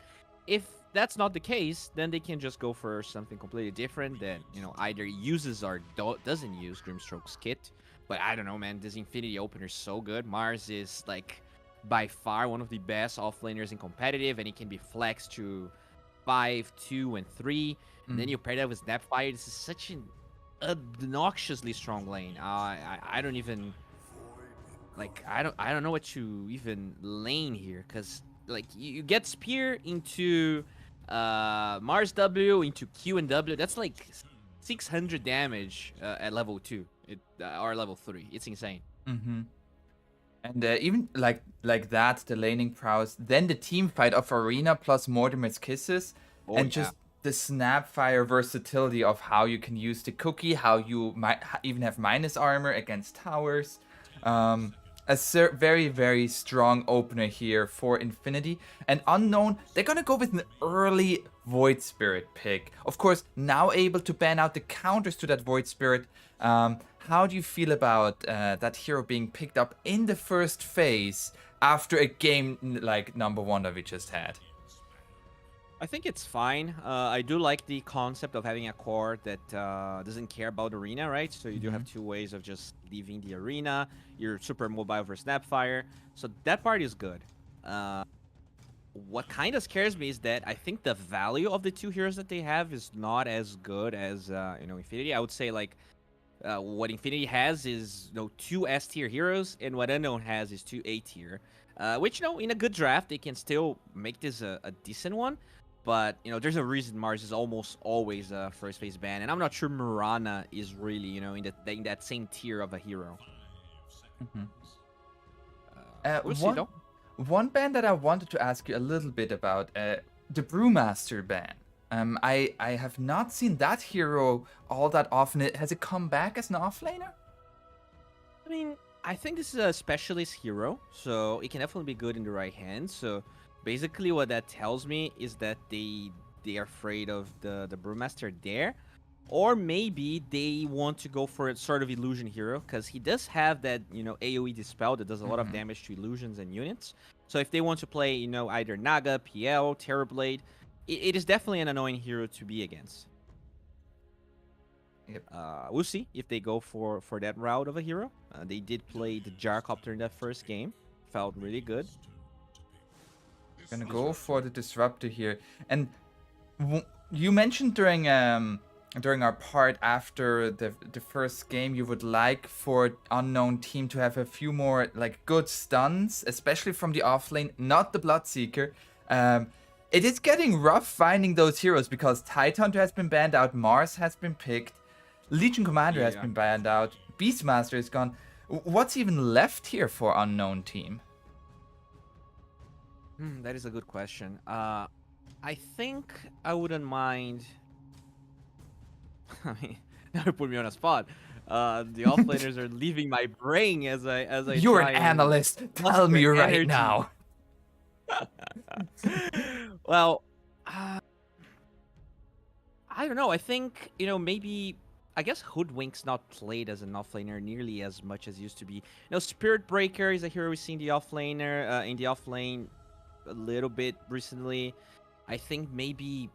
If that's not the case, then they can just go for something completely different that, either uses or doesn't use Grimstroke's kit. But I don't know, man. This Infinity opener is so good. Mars is, like, by far one of the best offlaners in competitive, and he can be flexed to 5, 2, and 3. And then you pair that with Snapfire. This is such an obnoxiously strong lane. I don't even... Like, I don't know what to even lane here, because... Like, you get Spear into Mars W, into Q and W. That's like 600 damage at level 2 or level 3. It's insane. And even like that, the laning prowess, then the team fight of Arena plus Mortimer's Kisses, and just the Snapfire versatility of how you can use the cookie, how you might even have minus armor against towers. A very, very strong opener here for Infinity. And Unknown, they're gonna go with an early Void Spirit pick. Of course, now able to ban out the counters to that Void Spirit. How do you feel about that hero being picked up in the first phase after a game like number 1 that we just had? I think it's fine. I do like the concept of having a core that doesn't care about arena, right? So you do have 2 ways of just leaving the arena. You're super mobile for Snapfire. So that part is good. What kind of scares me is that I think the value of the 2 heroes that they have is not as good as Infinity. I would say, like, what Infinity has is 2 S tier heroes, and what Unknown has is 2 A tier. Which, in a good draft, they can still make this a decent one. But, there's a reason Mars is almost always a first phase ban. And I'm not sure Mirana is really, in that same tier of a hero. We'll see, though. One ban that I wanted to ask you a little bit about, the Brewmaster ban. I have not seen that hero all that often. Has it come back as an offlaner? I mean, I think this is a specialist hero, so it can definitely be good in the right hands. So basically what that tells me is that they are afraid of the Brewmaster there. Or maybe they want to go for a sort of illusion hero, because he does have that, AoE Dispel that does a lot of damage to illusions and units. So if they want to play, either Naga, PL, Terrorblade, it is definitely an annoying hero to be against. Yep. We'll see if they go for that route of a hero. They did play the Gyrocopter in that first game. Felt really good. Gonna go for the Disruptor here. And you mentioned during our part after the first game, you would like for Unknown Team to have a few more like good stuns, especially from the offlane, not the Bloodseeker. It is getting rough finding those heroes because Tidehunter has been banned out, Mars has been picked, Legion Commander has been banned out, Beastmaster is gone. What's even left here for Unknown Team? That is a good question. I think I wouldn't mind. I mean, now you put me on a spot. The offlaners are leaving my brain as I. You're an analyst. Tell me right now. Well, I don't know. I think maybe. I guess Hoodwink's not played as an offlaner nearly as much as used to be. Spirit Breaker is a hero we see in the offlaner in the offlane a little bit recently. I think maybe,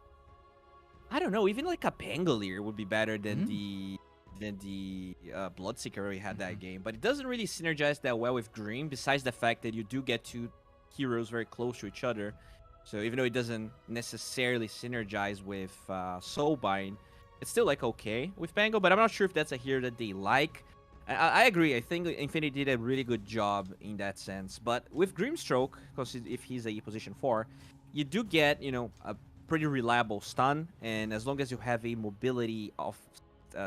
I don't know, even like a Pangolier would be better than the Bloodseeker we had that game. But it doesn't really synergize that well with Green, besides the fact that you do get 2 heroes very close to each other. So even though it doesn't necessarily synergize with Soulbind, it's still like okay with Pango, but I'm not sure if that's a hero that they like. I agree. I think Infinity did a really good job in that sense. But with Grimstroke, because if he's a position 4, you do get, a pretty reliable stun, and as long as you have a mobility of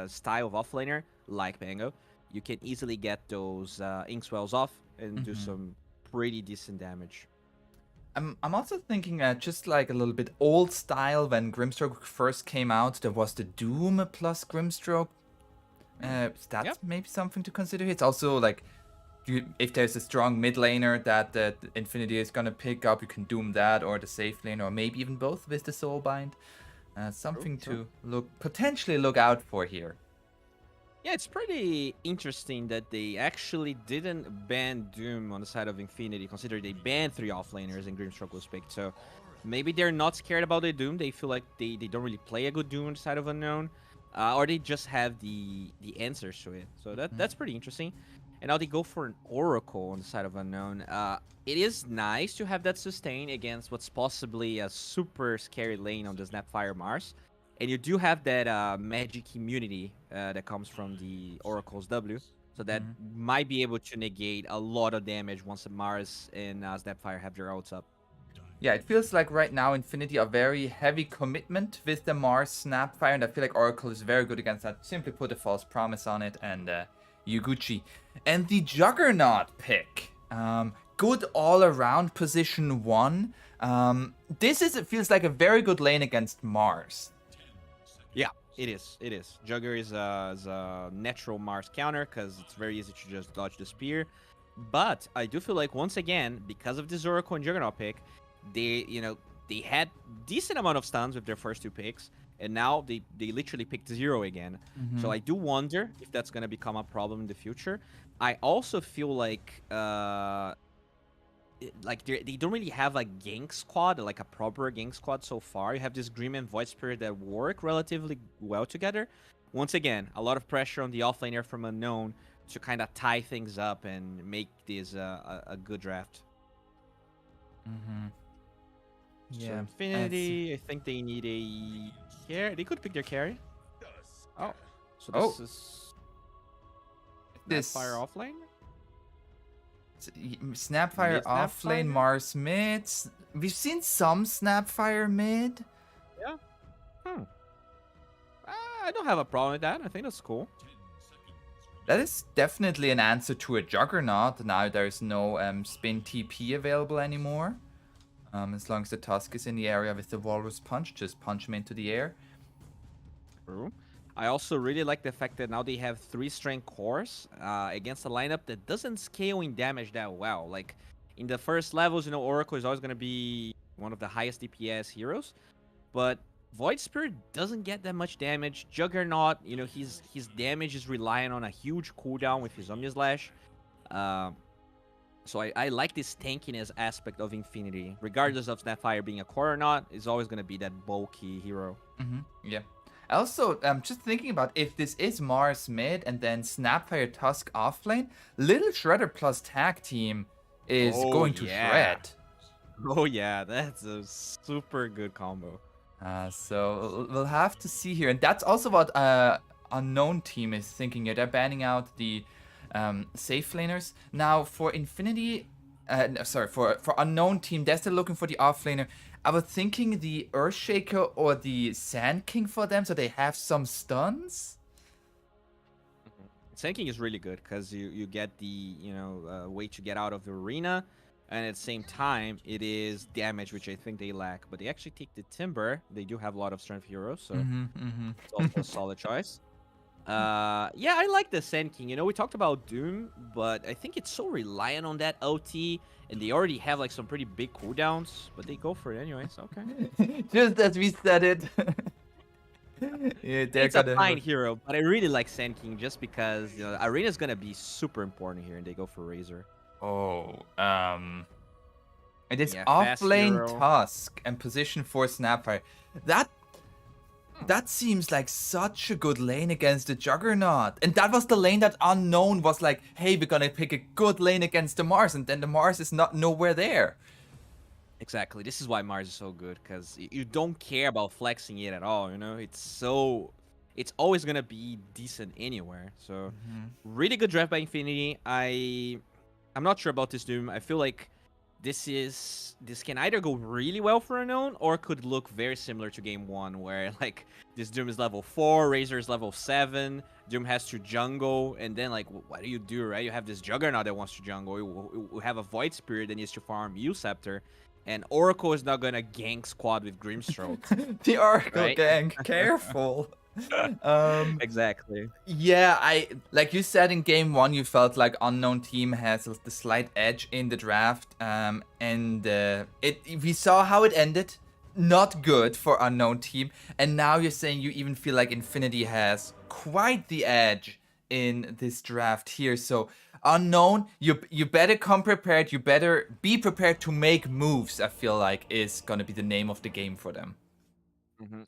style of offlaner like Mango, you can easily get those ink swells off and do some pretty decent damage. I'm also thinking just like a little bit old style when Grimstroke first came out, there was the Doom plus Grimstroke. That's Yep. maybe something to consider. It's also like if there's a strong mid laner that Infinity is gonna pick up, you can Doom that or the safe lane or maybe even both with the Soulbind. Something True. to potentially look out for here. Yeah, it's pretty interesting that they actually didn't ban Doom on the side of Infinity, considering they banned 3 offlaners and Grimstroke was picked. So maybe they're not scared about the Doom. They feel like they don't really play a good Doom on the side of Unknown. Or they just have the answers to it. So that's pretty interesting. And now they go for an Oracle on the side of Unknown. It is nice to have that sustain against what's possibly a super scary lane on the Snapfire Mars. And you do have that magic immunity that comes from the Oracle's W. So that might be able to negate a lot of damage once the Mars and Snapfire have their ults up. Yeah, it feels like right now Infinity a very heavy commitment with the Mars Snapfire, and I feel like Oracle is very good against that. Simply put a false promise on it, and Yuguchi. And the Juggernaut pick. Good all-around position 1. It feels like a very good lane against Mars. Yeah, it is. It is. Jugger is a natural Mars counter because it's very easy to just dodge the spear. But I do feel like once again, because of this Oracle and Juggernaut pick, they had decent amount of stuns with their first 2 picks, and now they literally picked 0 again. So I do wonder if that's gonna become a problem in the future. I also feel like they don't really have a gank squad, like a proper gank squad so far. You have this Grim and Void Spirit that work relatively well together. Once again, a lot of pressure on the offlaner from Unknown to kind of tie things up and make this a good draft. Yeah. So Infinity, I think they need a carry. They could pick their carry. Oh, so this is Snapfire offlane. Snapfire Mid off lane, Snapfire? Mars mid. We've seen some Snapfire mid. Yeah. I don't have a problem with that. I think that's cool. That is definitely an answer to a Juggernaut. Now there's no spin TP available anymore. As long as the Tusk is in the area with the Walrus Punch, just punch him into the air. True. I also really like the fact that now they have 3 strength cores against a lineup that doesn't scale in damage that well. Like in the first levels, Oracle is always going to be one of the highest DPS heroes, but Void Spirit doesn't get that much damage. Juggernaut, his damage is relying on a huge cooldown with his Omni Slash. So I like this tankiness aspect of Infinity. Regardless of Snapfire being a core or not, is always going to be that bulky hero. Yeah. Also, just thinking about if this is Mars mid and then Snapfire Tusk offlane, Little Shredder plus tag team is going to shred. Oh yeah, that's a super good combo. So we'll have to see here, and that's also what Unknown team is thinking here. They're banning out the safe laners now for Infinity. For Unknown team, they're still looking for the offlaner. I was thinking the Earthshaker or the Sand King for them, so they have some stuns. Sand King is really good because you get the way to get out of the arena, and at the same time it is damage, which I think they lack. But they actually take the Timber. They do have a lot of strength heroes, so it's also a solid choice. Yeah, I like the Sand King. We talked about Doom, but I think it's so reliant on that OT, and they already have like some pretty big cooldowns, but they go for it anyways. Okay. Just as we said it. Yeah, It's a fine hero, but I really like Sand King just because Arena's gonna be super important here, and they go for Razor. It is fast offlane hero. Tusk and position 4 Snapfire. That seems like such a good lane against the Juggernaut. And that was the lane that Unknown was like, hey, we're gonna pick a good lane against the Mars, and then the Mars is nowhere there. Exactly. This is why Mars is so good, because you don't care about flexing it at all. It's always gonna be decent anywhere. So really good draft by Infinity. I'm not sure about this Doom. I feel like this can either go really well for Unknown or could look very similar to game 1, where like this Doom is level 4, Razor is level 7, Doom has to jungle, and then like what do you do, right? You have this Juggernaut that wants to jungle, you have a Void Spirit that needs to farm U-Scepter, and Oracle is not gonna gank squad with Grimstroke. The Oracle Right? gang, careful. Exactly. Yeah, like you said in game 1, you felt like Unknown Team has the slight edge in the draft, and we saw how it ended. Not good for Unknown Team, and now you're saying you even feel like Infinity has quite the edge in this draft here. So Unknown, you better come prepared. You better be prepared to make moves. I feel like is gonna be the name of the game for them.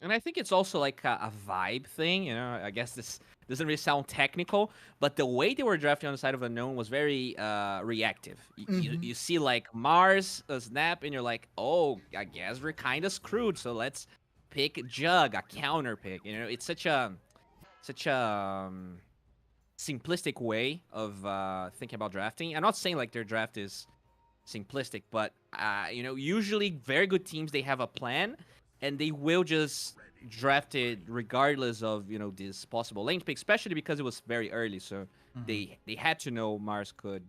And I think it's also like a vibe thing, you know. I guess this doesn't really sound technical, but the way they were drafting on the side of Unknown was very reactive. You see like Mars snap, and you're like, oh, I guess we're kind of screwed. So let's pick Jug, a counter pick. You know, it's such a simplistic way of thinking about drafting. I'm not saying like their draft is simplistic, but you know, usually very good teams, they have a plan, and they will just draft it regardless of, you know, this possible lane pick, especially because it was very early. So they had to know Mars could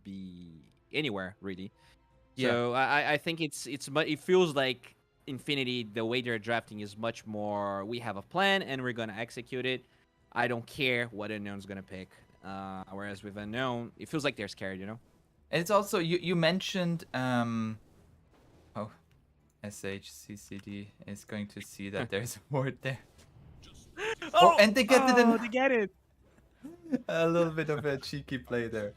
be anywhere really. Yeah. So I think it feels like Infinity, the way they're drafting is much more, we have a plan and we're gonna execute it. I don't care what Unknown's gonna pick. Whereas with Unknown, it feels like they're scared, you know. And it's also you mentioned SHCCD is going to see that there's a word there. And they get it in. They get it. A little bit of a cheeky play there.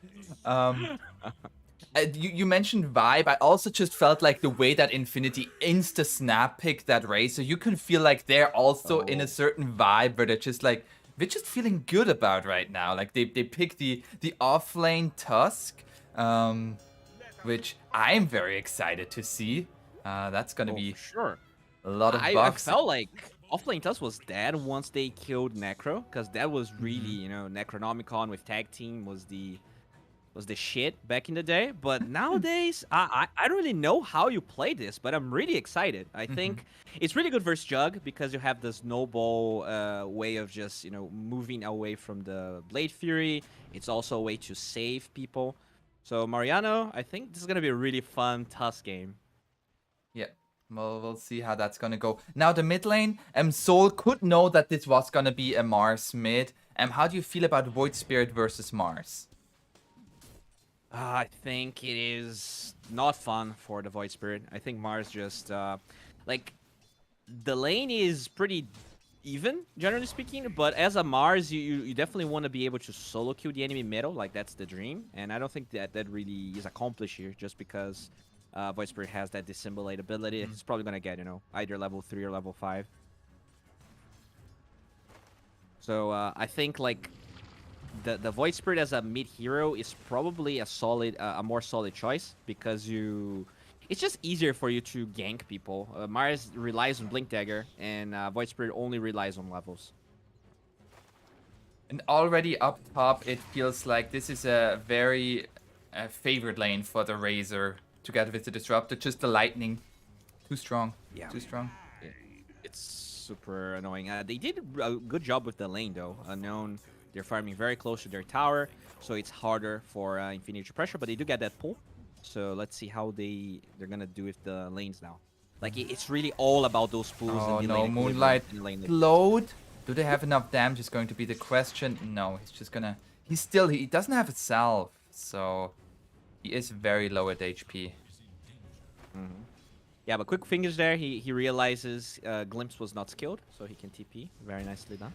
You mentioned vibe. I also just felt like the way that Infinity insta snap picked that Razor, you can feel like they're also in a certain vibe where they're just like, we're just feeling good about right now. Like they pick the offlane Tusk, which I'm very excited to see. That's gonna be sure a lot of I bucks. felt like offlane Tusk was dead once they killed Necro, because that was really, you know, Necronomicon with tag team was the shit back in the day. But nowadays, I don't really know how you play this, but I'm really excited. I think it's really good versus Jug because you have the snowball way of just, you know, moving away from the Blade Fury. It's also a way to save people. So Mariano, I think this is gonna be a really fun Tusk game. Yeah, well, we'll see how that's gonna go. Now the mid lane, Soul could know that this was gonna be a Mars mid. How do you feel about Void Spirit versus Mars? I think it is not fun for the Void Spirit. I think Mars just like the lane is pretty even, generally speaking, but as a Mars, you definitely want to be able to solo kill the enemy middle, like that's the dream, and I don't think that really is accomplished here, just because Void Spirit has that dissimulate ability. It's probably gonna get, you know, either level 3 or level 5. So I think like the Void Spirit as a mid hero is probably a more solid choice, because it's just easier for you to gank people. Mars relies on Blink Dagger, and Void Spirit only relies on levels. And already up top, it feels like this is a very favored lane for the Razor together with the Disruptor. Just the Lightning, too strong. Yeah, too strong. Yeah. It's super annoying. They did a good job with the lane though. Unknown, they're farming very close to their tower, so it's harder for Infinity to pressure, but they do get that pull. So let's see how they're gonna do with the lanes now. Like it's really all about those pulls. Oh and the no, lane Moonlight lane load. Do they have enough damage is going to be the question. No, he's just gonna... He doesn't have a salve, so he is very low at HP. Yeah, but quick fingers there. He realizes Glimpse was not skilled, so he can TP. Very nicely done.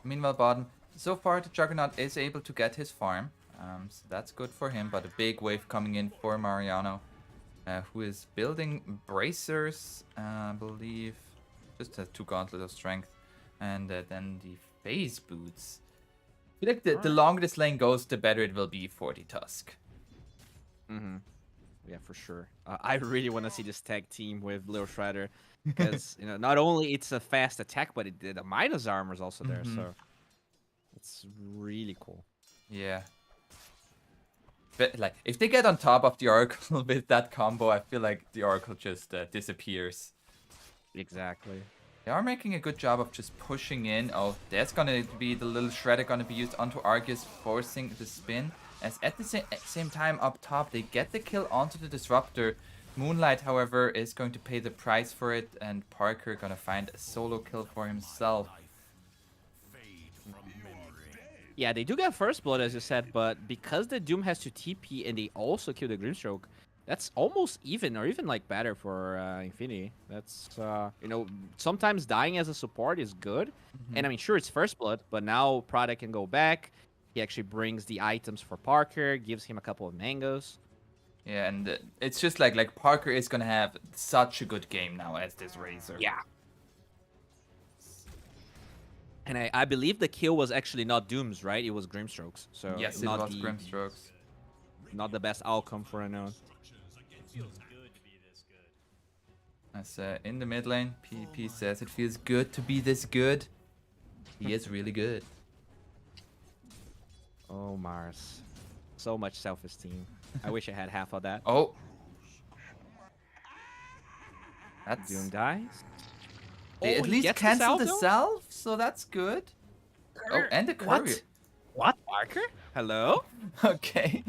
Meanwhile, bottom, so far the Juggernaut is able to get his farm, so that's good for him, but a big wave coming in for Mariano, who is building bracers, I believe, just has 2 gauntlets of strength, and then the phase boots. I feel like the longer this lane goes, the better it will be for the Tusk. Yeah, for sure. I really want to see this tag team with Lil Shredder, because you know, not only it's a fast attack, but the Midas armor is also there. So That's really cool. Yeah. But like, if they get on top of the Oracle with that combo, I feel like the Oracle just disappears. Exactly. They are making a good job of just pushing in. Oh, there's gonna be the little shredder gonna be used onto Argus, forcing the spin. As at the same time up top, they get the kill onto the Disruptor. Moonlight, however, is going to pay the price for it, and Parker gonna find a solo kill for himself. Yeah, they do get first blood, as you said, but because the Doom has to TP and they also kill the Grimstroke, that's almost even, or even like better for Infinity. That's, you know, sometimes dying as a support is good. And I mean, sure, it's first blood, but now Prada can go back. He actually brings the items for Parker, gives him a couple of mangoes. Yeah, and it's just like Parker is gonna have such a good game now as this Razor. Yeah. And I believe the kill was actually not Doom's, right? It was Grimstrokes. So Yes, it was Grimstrokes. Not the best outcome for Unknown. As in the mid lane, PvP says it feels good to be this good. He is really good. Oh, Mars. So much self-esteem. I wish I had half of that. Oh. That's... Doom dies. They at least cancel the self, so that's good. Oh, and the courier. What? Parker? Hello? Okay.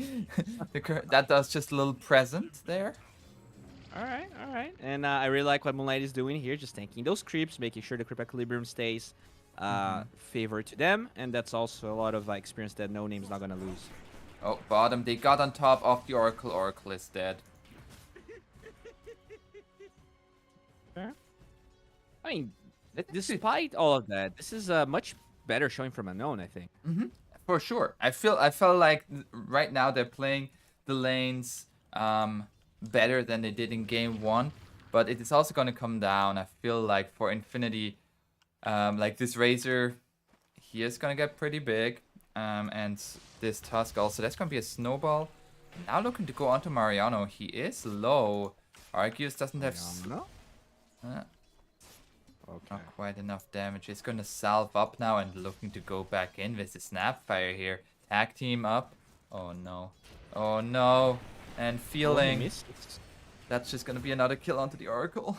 That does just a little present there. All right. And I really like what Moonlight is doing here, just tanking those creeps, making sure the creep equilibrium stays favor to them, and that's also a lot of experience that No Name's not gonna lose. Oh, bottom. They got on top of the Oracle. Oracle is dead. Fair. I mean, despite all of that, this is a much better showing from Unknown, I think. For sure. I felt like right now they're playing the lanes better than they did in game 1, but it is also going to come down. I feel like for Infinity, like this Razor, he is going to get pretty big, and this Tusk also. That's going to be a snowball. Now looking to go onto Mariano. He is low. Arceus doesn't have... Okay. Not quite enough damage. He's going to salve up now and looking to go back in with the Snapfire here. Tag team up. Oh no. Oh no. And feeling... That's just going to be another kill onto the Oracle.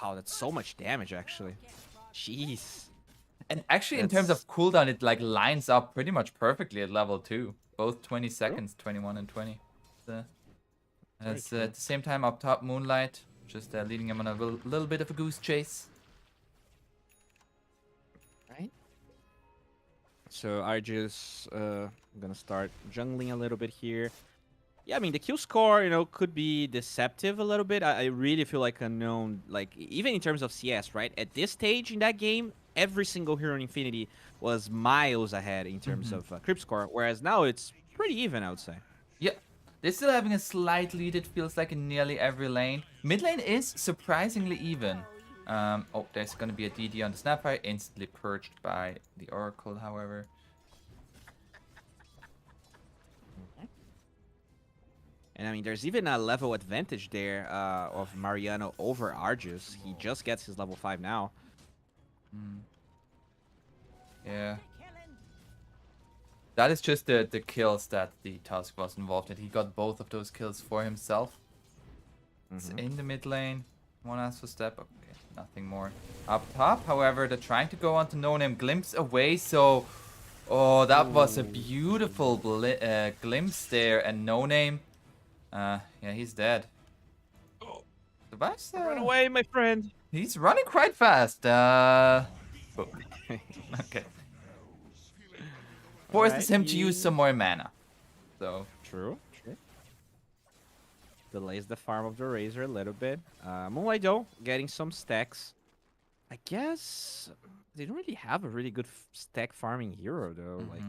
Wow, that's so much damage, actually. Jeez. And actually, in terms of cooldown, it like lines up pretty much perfectly at level 2. Both 20 seconds, 21 and 20. At the same time, up top, Moonlight. Just leading him on a little bit of a goose chase. Right. So Arceus gonna start jungling a little bit here. Yeah, I mean, the kill score, you know, could be deceptive a little bit. I really feel like Unknown, like, even in terms of CS, right? At this stage in that game, every single hero in Infinity was miles ahead in terms of creep score, whereas now it's pretty even, I would say. Yeah. They're still having a slight lead, it feels like, in nearly every lane. Mid lane is surprisingly even. Oh, there's going to be a DD on the Snapfire, instantly purged by the Oracle, however. And I mean, there's even a level advantage there of Mariano over Arceus. He just gets his level 5 now. Yeah. That is just the kills that the Tusk was involved in. He got both of those kills for himself. It's in the mid lane. One asks for step. Okay, nothing more. Up top, however, they're trying to go on to No Name. Glimpse away, so... Oh, that was a beautiful glimpse there. And No Name... yeah, he's dead. Tobias, Run away, my friend! He's running quite fast. Okay. Forces him to use some more mana. So True. Delays the farm of the Razor a little bit. Moonlight, though, getting some stacks. I guess they don't really have a really good stack farming hero, though. Like,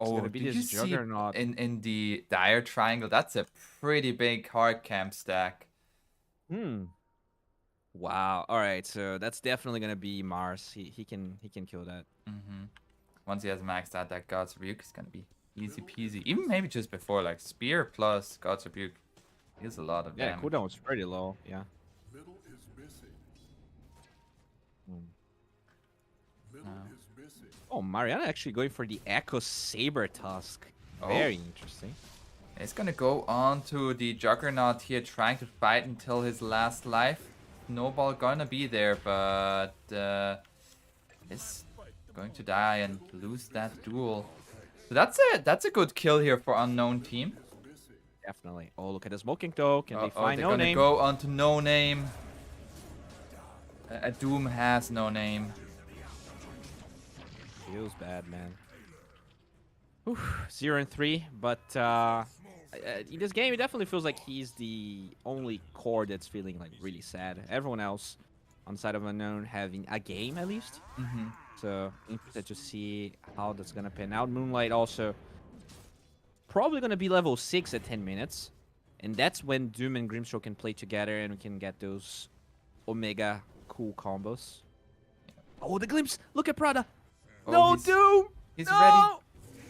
it's gonna be did this you see juggernaut. in the dire triangle? That's a pretty big hard camp stack. Wow. All right, so that's definitely gonna be Mars. He can kill that. Once he has maxed out that God's Rebuke, it's gonna be easy peasy. Even maybe just before, like Spear plus God's Rebuke is a lot of damage. Yeah, cooldown was pretty low. Yeah. Oh, Mariana actually going for the Echo Saber Tusk. Oh. Very interesting. He's gonna go on to the Juggernaut here, trying to fight until his last life. Snowball gonna be there, but is going to die and lose that duel. So that's a good kill here for unknown team. Definitely. Oh, look at the smoking though. Can they find they're No gonna Name? go on to No Name. Doom has No Name. Feels bad, man. Whew, 0-3, but in this game, it definitely feels like he's the only core that's feeling like really sad. Everyone else on the side of Unknown having a game at least. So interested to see how that's gonna pan out. Moonlight also probably gonna be level 6 at 10 minutes, and that's when Doom and Grimstroke can play together and we can get those Omega cool combos. Oh, the glimpse! Look at Prada! Oh, No, Doom! He's No! ready.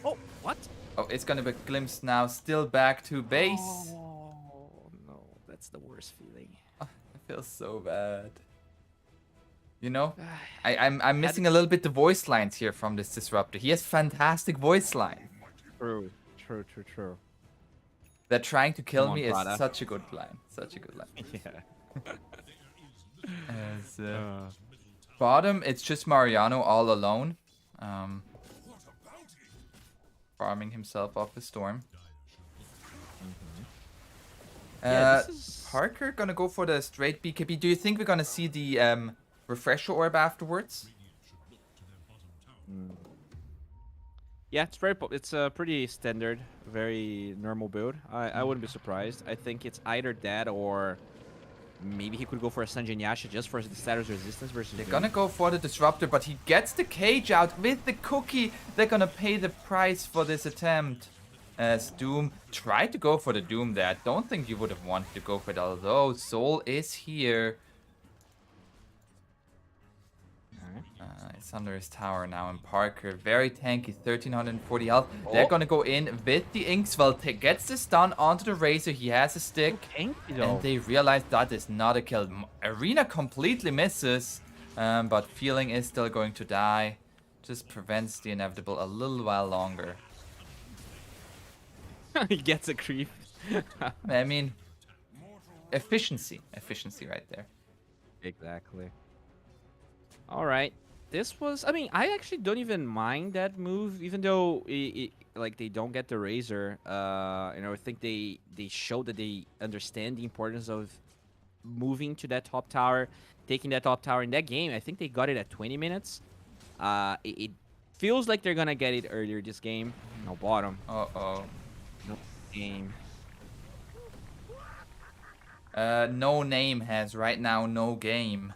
Oh, what? Oh, it's gonna be glimpsed now. Still back to base. Oh, no. That's the worst feeling. I feel so bad. You know, I'm missing a little bit the voice lines here from this Disruptor. He has fantastic voice line. True. They're trying to kill Come on, me is Prada. such a good line. Such a good line. Yeah. As, bottom, it's just Mariano all alone. Farming himself off the storm. Yeah, this is... Parker gonna go for the straight BKB. Do you think we're gonna see the refresher orb afterwards? Yeah, it's a pretty standard, very normal build. I wouldn't be surprised. I think it's either that or maybe he could go for a Sanjin Yasha just for the status resistance versus They're Doom. gonna go for the Disruptor, but he gets the cage out with the cookie. They're gonna pay the price for this attempt. As Doom tried to go for the Doom there. I don't think you would have wanted to go for it, although Soul is here. It's under his tower now, and Parker, very tanky, 1340 health. They're gonna go in with the Inkswell. Gets the stun onto the Razor. He has a stick. And they realize that is not a kill. Arena completely misses, but Feeling is still going to die. Just prevents the inevitable a little while longer. He gets a creep. I mean, efficiency right there. Exactly. All right. This was, I mean, I actually don't even mind that move, even though like they don't get the Razor. I think they show that they understand the importance of moving to that top tower, taking that top tower in that game. I think they got it at 20 minutes. It feels like they're gonna get it earlier this game. No bottom. Uh-oh. No game. No Name has right now no game.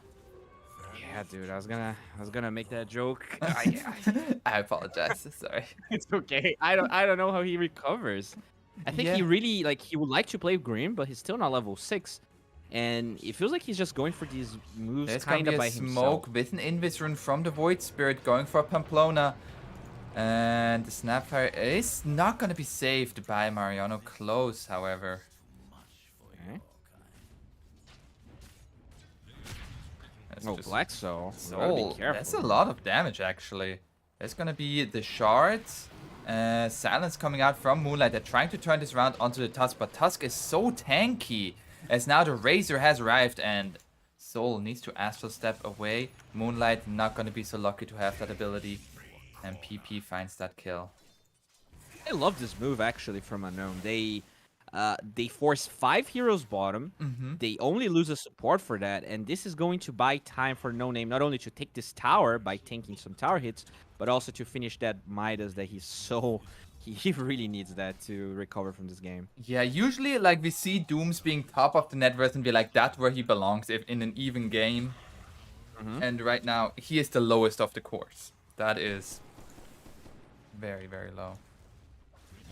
Yeah, dude, I was gonna make that joke. I apologize. Sorry. It's okay. I don't know how he recovers. I think he really he would like to play Grim, but he's still not level 6. And it feels like he's just going for these moves kind of by himself. Smoke with an Invis rune from the Void Spirit going for Pamplona. And the Snapfire is not going to be saved by Mariano Close, however. Okay. Black Soul. That's a lot of damage, actually. There's going to be the shards. Silence coming out from Moonlight. They're trying to turn this round onto the Tusk, but Tusk is so tanky. As now the Razor has arrived and Soul needs to Astral Step away. Moonlight not going to be so lucky to have that ability. And PP finds that kill. I love this move actually from Unknown. They force 5 heroes bottom. They only lose a support for that, and this is going to buy time for No Name not only to take this tower by tanking some tower hits, but also to finish that Midas that he really needs that to recover from this game. Yeah, usually like we see Dooms being top of the net worth and be like that's where he belongs if in an even game. And right now he is the lowest of the cores. That is very, very low.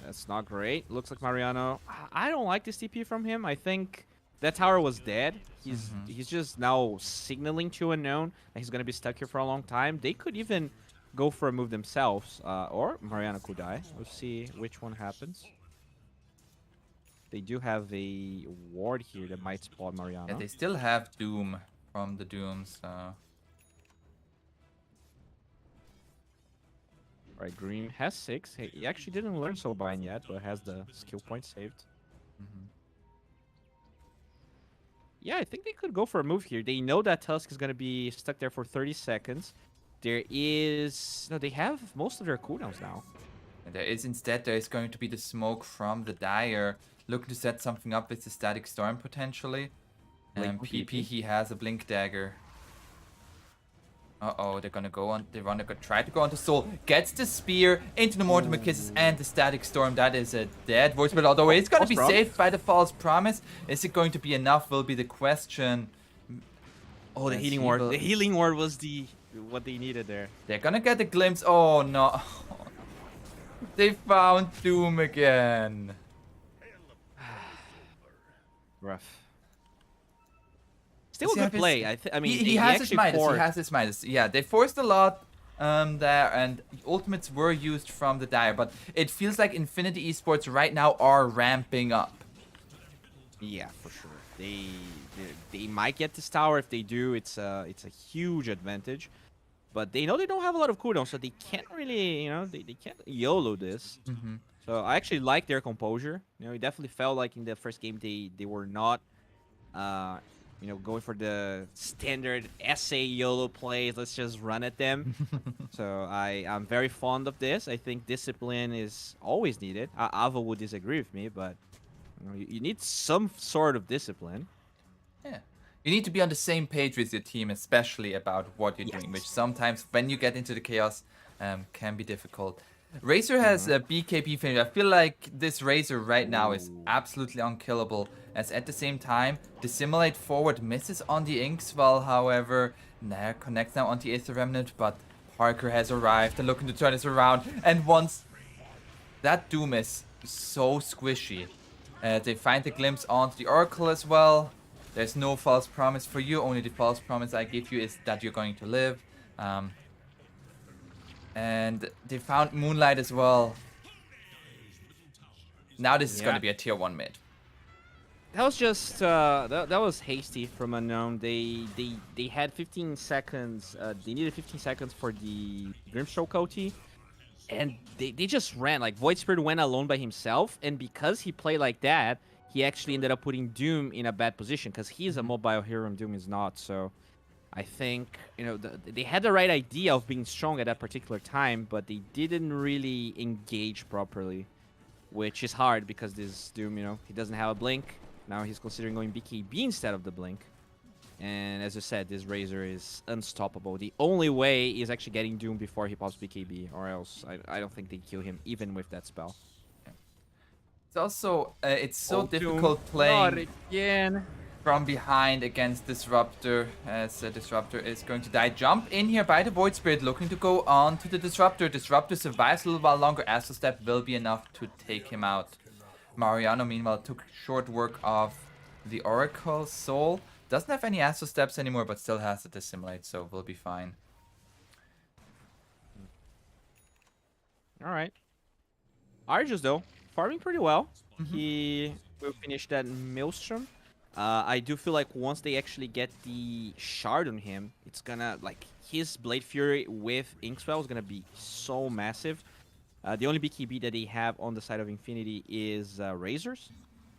That's not great. Looks like Mariano. I don't like this TP from him. I think that tower was dead. He's just now signaling to Unknown that he's gonna be stuck here for a long time. They could even go for a move themselves, or Mariano could die. We'll see which one happens. They do have a ward here that might spot Mariano. Yeah, they still have Doom from the Dooms. Right, Green has 6. He actually didn't learn Soulbind yet, but has the skill point saved. Yeah, I think they could go for a move here. They know that Tusk is going to be stuck there for 30 seconds. There is... No, they have most of their cooldowns now. And there is going to be the smoke from the Dire, looking to set something up with the Static Storm potentially. And PP, he has a Blink Dagger. Uh-oh, they're gonna go on. They wanna try to go onto Soul. Gets the spear into the Mortimer Kisses and the Static Storm. That is a dead voice, but although it's gonna be saved by the False Promise, is it going to be enough? Will be the question. Oh, the healing ward. The healing ward was what they needed there. They're gonna get a glimpse. Oh no. They found Doom again. Rough. Still a good play. I mean, he has his Midas. He has his Midas. Yeah, they forced a lot there, and ultimates were used from the Dire, but it feels like Infinity Esports right now are ramping up. Yeah, for sure. They might get this tower. If they do, it's a huge advantage. But they know they don't have a lot of cooldown, so they can't really, they can't YOLO this. So I actually like their composure. It definitely felt like in the first game they were not, going for the standard SA YOLO plays. Let's just run at them. So I'm very fond of this. I think discipline is always needed. Ava would disagree with me, but you need some sort of discipline. Yeah. You need to be on the same page with your team, especially about what you're doing, which sometimes when you get into the chaos can be difficult. Razor has a BKB finish. I feel like this Razor right now is absolutely unkillable, as at the same time, Dissimulate forward misses on the Inkswell, however, Nair connects now on the Aether Remnant, but Parker has arrived and looking to turn this around, and once that Doom is so squishy, they find the glimpse onto the Oracle as well. There's no false promise for you, only the false promise I give you is that you're going to live. And they found Moonlight as well. Now this is going to be a tier 1 mid. That was just that was hasty from Unknown. They had 15 seconds. They needed 15 seconds for the Grimstroke OT, and they just ran. Like Void Spirit went alone by himself, and because he played like that, he actually ended up putting Doom in a bad position because he's a mobile hero and Doom is not. So I think, they had the right idea of being strong at that particular time, but they didn't really engage properly, which is hard because this Doom, he doesn't have a blink. Now he's considering going BKB instead of the blink. And as I said, this Razor is unstoppable. The only way is actually getting Doom before he pops BKB, or else I don't think they kill him even with that spell. It's also, it's so difficult playing from behind against Disruptor, as Disruptor is going to die. Jump in here by the Void Spirit, looking to go on to the Disruptor. Disruptor survives a little while longer. Astral Step will be enough to take him out. Mariano, meanwhile, took short work of the Oracle. Soul doesn't have any Astral Steps anymore, but still has to Dissimulate, so we'll be fine. Alright. Argus, though, farming pretty well. He will finish that Maelstrom. I do feel like once they actually get the shard on him, it's gonna, his Blade Fury with Inkswell is gonna be so massive. The only BKB that they have on the side of Infinity is Razors.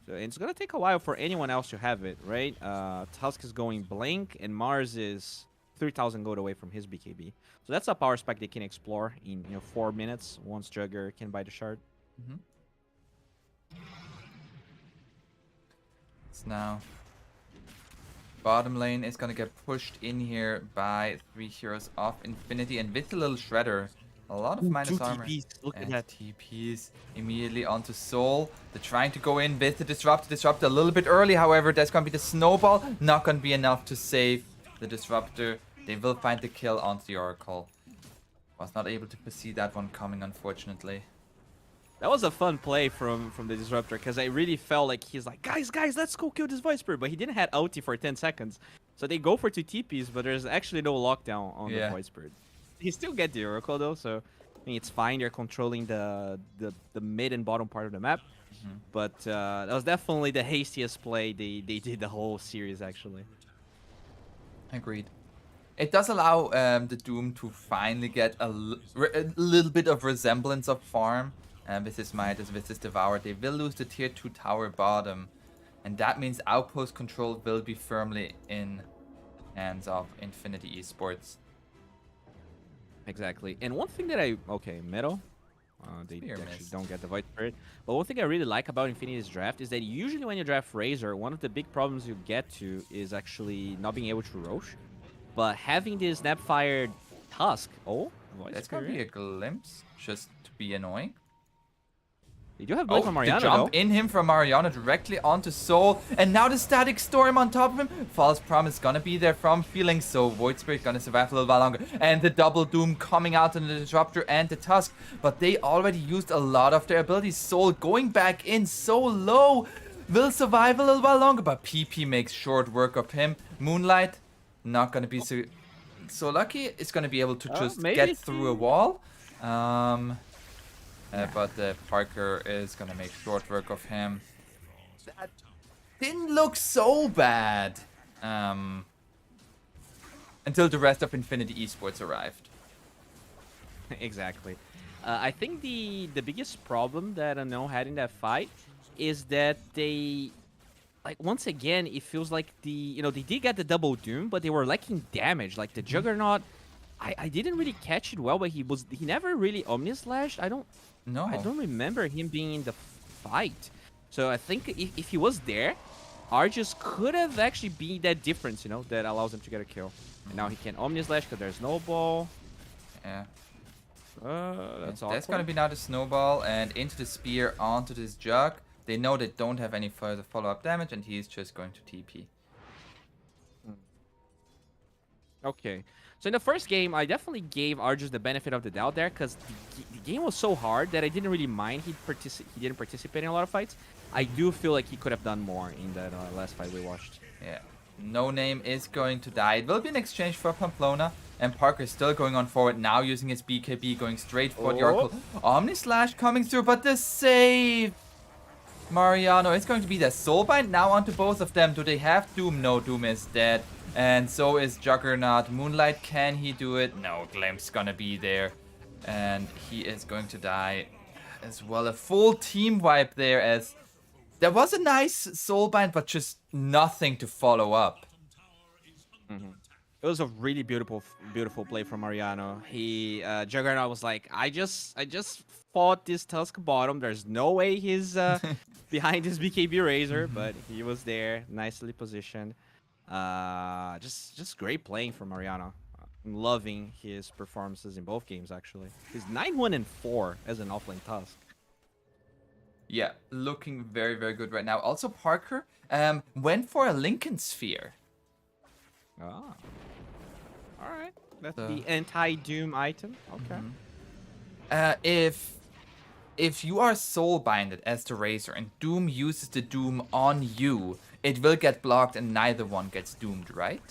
So it's gonna take a while for anyone else to have it, right? Tusk is going Blink, and Mars is 3,000 gold away from his BKB. So that's a power spec they can explore in 4 minutes once Jugger can buy the shard. Now bottom lane is gonna get pushed in here by 3 heroes of Infinity, and with a little Shredder, a lot of minus armor. Look at that. TPs immediately onto Soul. They're trying to go in with the Disruptor a little bit early, however, there's gonna be the snowball, not gonna be enough to save the Disruptor. They will find the kill onto the Oracle. Was not able to foresee that one coming, unfortunately. That was a fun play from the Disruptor, because I really felt like he's like, guys, let's go kill this Void Spirit, but he didn't have ulti for 10 seconds. So they go for 2 TPs, but there's actually no lockdown on the Void Spirit. He still get the Oracle though, so I mean, it's fine. They're controlling the mid and bottom part of the map. But that was definitely the hastiest play they did the whole series, actually. Agreed. It does allow the Doom to finally get a little bit of resemblance of farm. With his Midas, with his Devour, they will lose the tier 2 tower bottom. And that means outpost control will be firmly in hands of Infinity Esports. Exactly. And one thing that okay, middle. They actually don't get the Void Spirit. But one thing I really like about Infinity's draft is that usually when you draft Razor, one of the big problems you get to is actually not being able to Rosh. But having this Snapfire Tusk, That's gonna be a glimpse, just to be annoying. They do have Blink on Mariano, the jump in him from Mariano directly onto Soul. And now the Static Storm on top of him. False Promise gonna be there from Feeling. So Void Spirit gonna survive a little while longer. And the double Doom coming out in the Disruptor and the Tusk. But they already used a lot of their abilities. Soul going back in so low. Will survive a little while longer. But PP makes short work of him. Moonlight, not gonna be so lucky. It's gonna be able to just get through a wall. But Parker is gonna make short work of him. That didn't look so bad. Until the rest of Infinity Esports arrived. Exactly. I think the biggest problem that Unknown had in that fight is that they, like, once again, it feels like they did get the double Doom, but they were lacking damage. Like the Juggernaut, I didn't really catch it well, but he never really Omnislashed. I don't remember him being in the fight. So I think if he was there, Argus could have actually been that difference, that allows him to get a kill. And now he can Omnislash because there's Snowball. Yeah. That's gonna be now the Snowball and into the Spear onto this Jug. They know they don't have any further follow-up damage, and he's just going to TP. Okay. So in the first game, I definitely gave Argus the benefit of the doubt there, because the game was so hard that I didn't really mind he didn't participate in a lot of fights. I do feel like he could have done more in that last fight we watched. Yeah. No Name is going to die. It will be an exchange for Pamplona. And Parker is still going on forward now, using his BKB, going straight for the Oracle. Omnislash coming through, but the save! Mariano is going to be the Soulbind now onto both of them. Do they have Doom? No, Doom is dead. And so is Juggernaut. Moonlight, can he do it? No, Glimpse gonna be there. And he is going to die as well. A full team wipe there, as there was a nice Soulbind, but just nothing to follow up. It was a really beautiful play from Mariano. Juggernaut was like, I just fought this Tusk bottom. There's no way he's behind his BKB Razor, but he was there, nicely positioned. Just great playing from Mariano. I'm loving his performances in both games, actually. He's 9-1-4 as an offlane Tusk. Yeah, looking very, very good right now. Also, Parker went for a Lincoln Sphere. Ah. Alright. That's the anti-Doom item. Okay. If you are soulbinded as the Razor and Doom uses the Doom on you, it will get blocked and neither one gets doomed, right?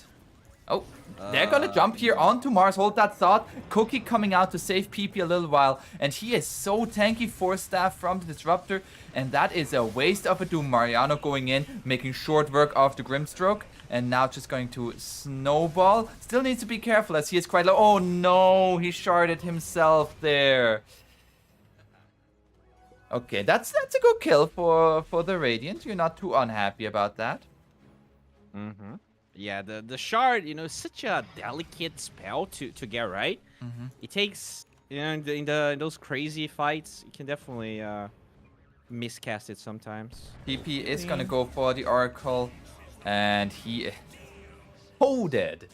Oh, they're gonna jump here onto Mars. Hold that thought. Cookie coming out to save PP a little while. And he is so tanky. 4 staff from the Disruptor. And that is a waste of a Doom. Mariano going in, making short work of the Grimstroke. And now just going to Snowball. Still needs to be careful as he is quite low. Oh no, he sharded himself there. Okay, that's a good kill for the Radiant. You're not too unhappy about that. Yeah, the shard, is such a delicate spell to get right. It takes, in those crazy fights, you can definitely miscast it sometimes. PP is gonna go for the Oracle, and he dead.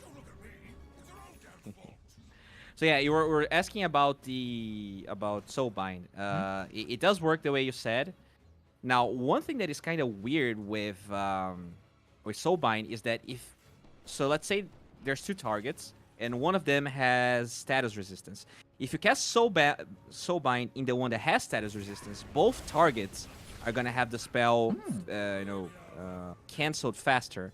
So yeah, you were asking about Soulbind. It does work the way you said. Now, one thing that is kind of weird with Soulbind is that let's say there's 2 targets and one of them has status resistance. If you cast Soulbind in the one that has status resistance, both targets are gonna have the spell canceled faster.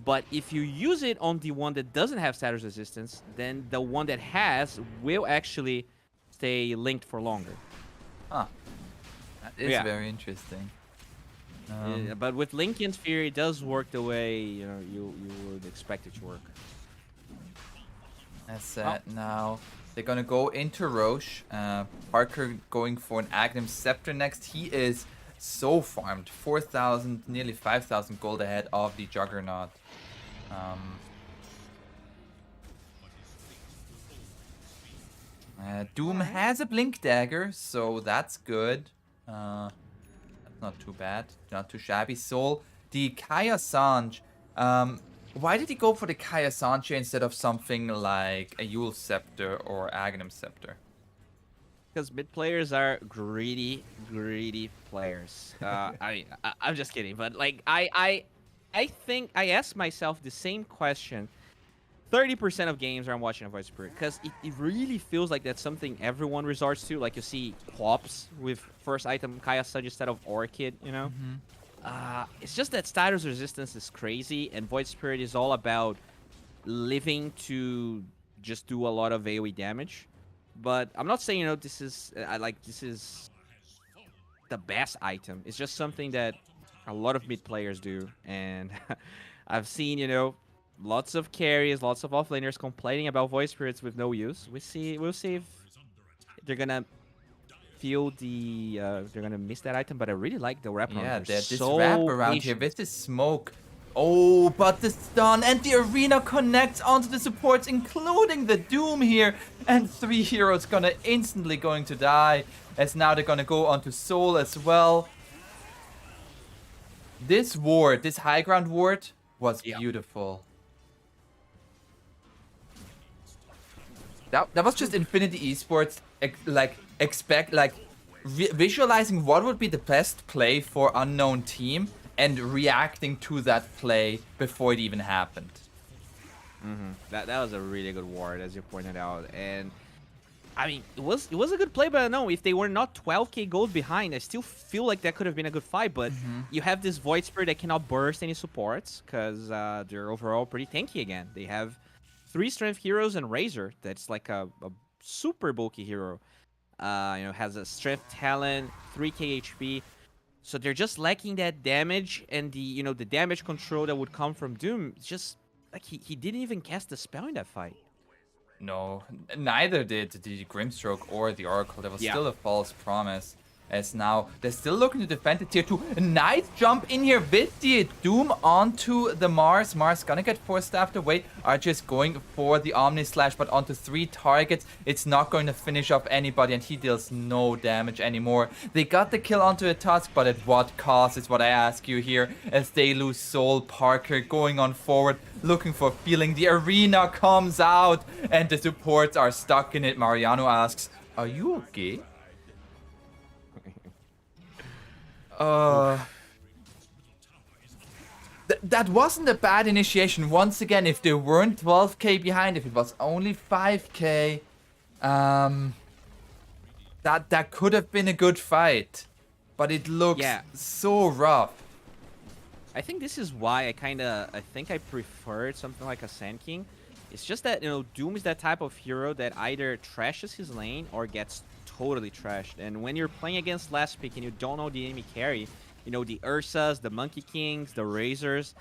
But if you use it on the one that doesn't have status resistance, then the one that has will actually stay linked for longer. Huh. That is very interesting. But with Lincoln Sphere, it does work the way you would expect it to work. As said, now they're gonna go into Roche. Parker going for an Aghanim Scepter next. He is so farmed. 4,000, nearly 5,000 gold ahead of the Juggernaut. Doom has a Blink Dagger, so that's good. That's not too bad. Not too shabby. Soul, the Kaya Sanj. Why did he go for the Kaya Sanj here instead of something like a Yule Scepter or Aghanim Scepter? Because mid players are greedy players. I'm just kidding, but like I think I ask myself the same question 30% of games where I'm watching a Void Spirit, because it really feels like that's something everyone resorts to. Like you see Quops with first item Kaya Sanj instead of Orchid, you know? It's just that Status resistance is crazy, and Void Spirit is all about living to just do a lot of AoE damage. But I'm not saying, you know, this is the best item. It's just something that a lot of mid players do, and I've seen, you know, lots of carries, lots of offlaners complaining about Void Spirits with no use. We'll see if they're gonna feel they're gonna miss that item. But I really like the wraparound. Yeah, this so wrap around here with this smoke. Oh, but the stun and the arena connects onto the supports, including the Doom here. And 3 heroes gonna instantly going to die, as now they're gonna go onto Soul as well. This ward, this high ground ward, was beautiful. That was just Infinity Esports, visualizing what would be the best play for unknown team and reacting to that play before it even happened. That was a really good ward, as you pointed out, and I mean it was a good play. But no, if they were not 12k gold behind, I still feel like that could have been a good fight. But you have this Void Spirit that cannot burst any supports because they're overall pretty tanky again. They have 3 strength heroes and Razor. That's like a super bulky hero. You know, has a strength talent, 3k HP. So they're just lacking that damage, and the the damage control that would come from Doom. It's just like he didn't even cast a spell in that fight. No, neither did the Grimstroke or the Oracle. There was still a false promise. As now they're still looking to defend the tier 2. A nice jump in here with the Doom onto the Mars. Mars gonna get 4 staffed away. Are just going for the Omni Slash, but onto 3 targets. It's not going to finish up anybody, and he deals no damage anymore. They got the kill onto a Tusk, but at what cost is what I ask you here. As they lose Soul, Parker going on forward, looking for feeling. The arena comes out, and the supports are stuck in it. Mariano asks, "Are you okay?" That wasn't a bad initiation. Once again, if they weren't 12k behind, if it was only 5k, that could have been a good fight. But it looks so rough. I think this is why I think I preferred something like a Sand King. It's just that, you know, Doom is that type of hero that either trashes his lane or gets totally trashed. And when you're playing against last pick and you don't know the enemy carry, you know, the Ursas, the Monkey Kings, the Razors,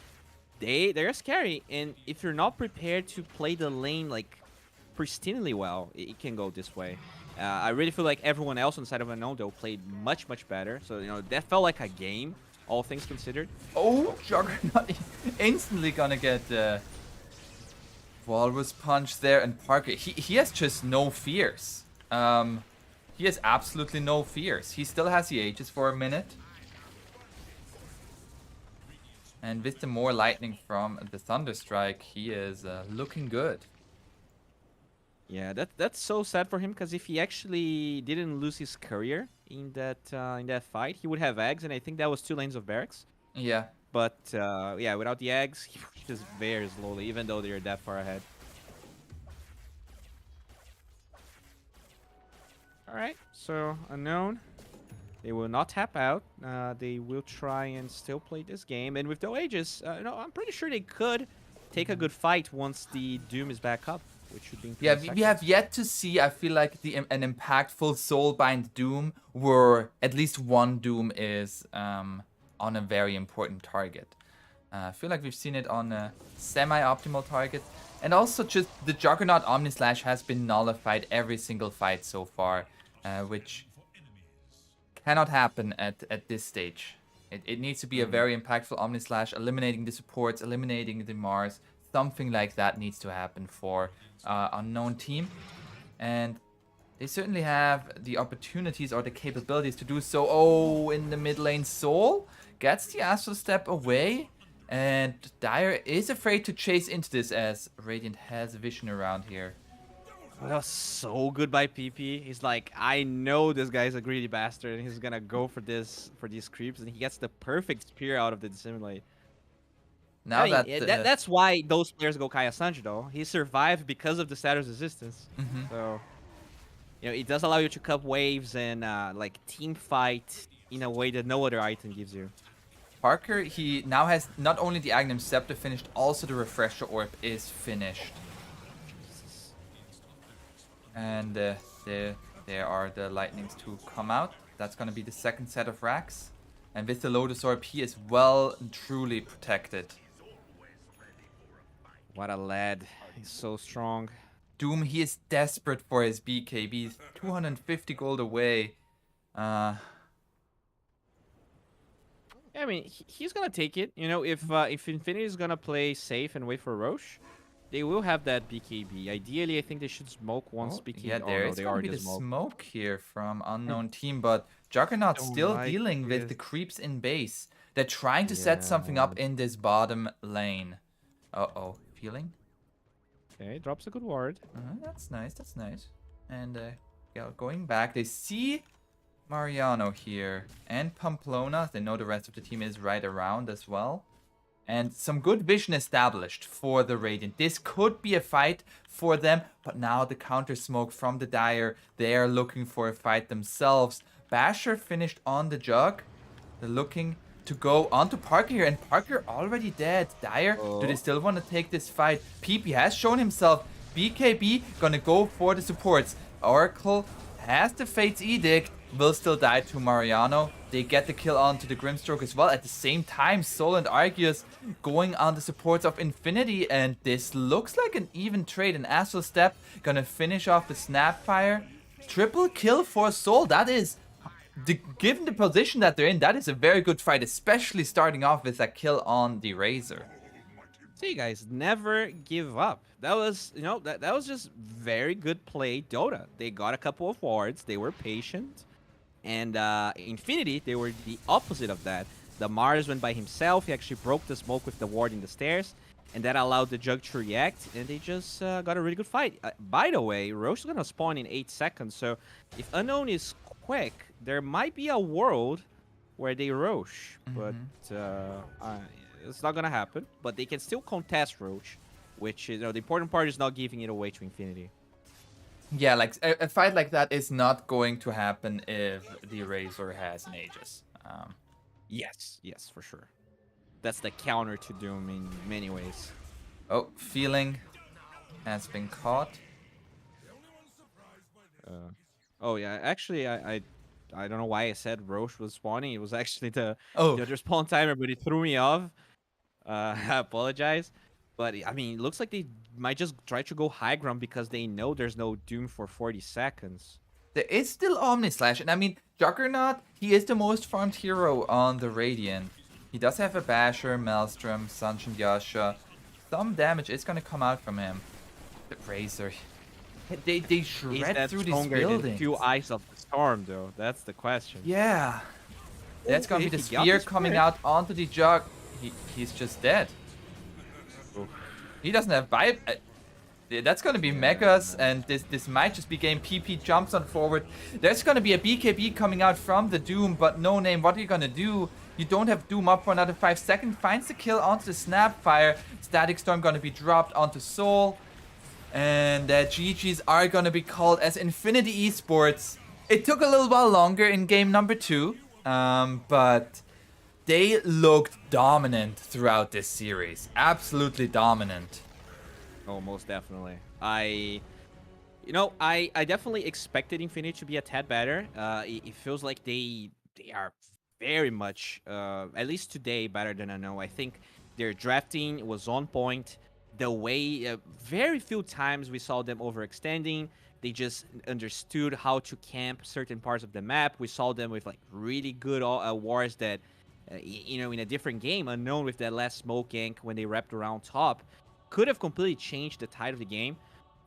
they're scary. And if you're not prepared to play the lane like pristinely well, it can go this way. I really feel like everyone else on the side of Unknown though played much better. So, you know, that felt like a game, all things considered. Oh, Juggernaut instantly gonna get Walrus Punch there, and Parker, he has just no fears. He has absolutely no fears. He still has the Aegis for a minute. And with the more lightning from the Thunderstrike, he is looking good. Yeah, that's so sad for him, because if he actually didn't lose his career in that fight, he would have eggs, and I think that was 2 lanes of barracks. Yeah. But yeah, without the eggs, he pushes very slowly, even though they're that far ahead. Alright, so Unknown, they will not tap out. They will try and still play this game. And with no Aegis, you know, I'm pretty sure they could take a good fight once the Doom is back up, which should be in we have yet to see, I feel like, an impactful Soulbind Doom where at least one Doom is on a very important target. I feel like we've seen it on semi-optimal targets. And also just the Juggernaut Omnislash has been nullified every single fight so far, which cannot happen at this stage. It needs to be a very impactful Omnislash, eliminating the supports, eliminating the Mars. Something like that needs to happen for Unknown Team. And they certainly have the opportunities or the capabilities to do so. Oh, in the mid lane, Soul gets the Astral Step away. And Dire is afraid to chase into this as Radiant has vision around here. That was so good by PP. He's like, I know this guy's a greedy bastard, and he's gonna go for these creeps, and he gets the perfect spear out of the dissimulate. Now I mean, that's why those players go Kaya Sanji though. He survived because of the status resistance. So, it does allow you to cup waves and like team fight in a way that no other item gives you. Parker, he now has not only the Aghanim Scepter finished, also the Refresher Orb is finished. And there are the Lightnings to come out. That's going to be the second set of racks. And with the Lotus Orb, he is well and truly protected. What a lad. He's so strong. Doom, he is desperate for his BKB. He's 250 gold away. I mean, he's gonna take it. If Infinity is gonna play safe and wait for Roche, they will have that BKB. Ideally, I think they should smoke once BKB. Yeah, there is going to be the smoke here from Unknown Team, but Juggernaut still dealing with the creeps in base. They're trying to set something up in this bottom lane. Uh-oh, feeling? Okay, drops a good ward. That's nice, that's nice. And going back, they see Mariano here and Pamplona. They know the rest of the team is right around as well. And some good vision established for the Radiant. This could be a fight for them, but now the counter smoke from the Dire. They are looking for a fight themselves. Basher finished on the Jug. They're looking to go onto Parker here, and Parker already dead. Dire, do they still want to take this fight? PP has shown himself. BKB gonna go for the supports. Oracle has the Fate's Edict. Will still die to Mariano. They get the kill onto the Grimstroke as well. At the same time, Soul and Arceus going on the supports of Infinity. And this looks like an even trade. An Astral Step gonna finish off the Snapfire. Triple kill for Soul. That is, given the position that they're in, that is a very good fight. Especially starting off with a kill on the Razor. See, guys, never give up. That was, that was just very good play Dota. They got a couple of wards. They were patient. And Infinity, they were the opposite of that. The Mars went by himself. He actually broke the smoke with the ward in the stairs. And that allowed the Jug to react. And they just got a really good fight. By the way, Roche is going to spawn in 8 seconds. So if Unknown is quick, there might be a world where they Roche. But it's not going to happen. But they can still contest Roche. Which, the important part is not giving it away to Infinity. Yeah, like a fight like that is not going to happen if the Razor has an Aegis. Yes, for sure. That's the counter to Doom in many ways. Oh, feeling has been caught. Oh yeah, actually I don't know why I said Roche was spawning. It was actually the other spawn timer, but it threw me off. I apologize. But, I mean, it looks like they might just try to go high ground because they know there's no Doom for 40 seconds. There is still Omnislash. And, I mean, Juggernaut, he is the most farmed hero on the Radiant. He does have a Basher, Maelstrom, Sunshine Yasha. Some damage is going to come out from him. The Razor. They shred through these buildings. Few Eyes of the Storm, though. That's the question. Yeah. That's going to be the spear coming out onto the Jug. He's just dead. He doesn't have buy. That's gonna be Megas, and this might just be game. PP jumps on forward. There's gonna be a BKB coming out from the Doom, but no name. What are you gonna do? You don't have Doom up for another 5 seconds. Finds the kill onto the Snapfire. Static Storm gonna be dropped onto Soul, and GGs are gonna be called as Infinity Esports. It took a little while longer in game number 2, but they looked dominant throughout this series. Absolutely dominant. Oh, most definitely. I definitely expected Infinity to be a tad better. It feels like they are very much, at least today, better than I know. I think their drafting was on point. the way very few times we saw them overextending. They just understood how to camp certain parts of the map. We saw them with like really good wars that, in a different game, unknown with that last smoke gank when they wrapped around top, could have completely changed the tide of the game.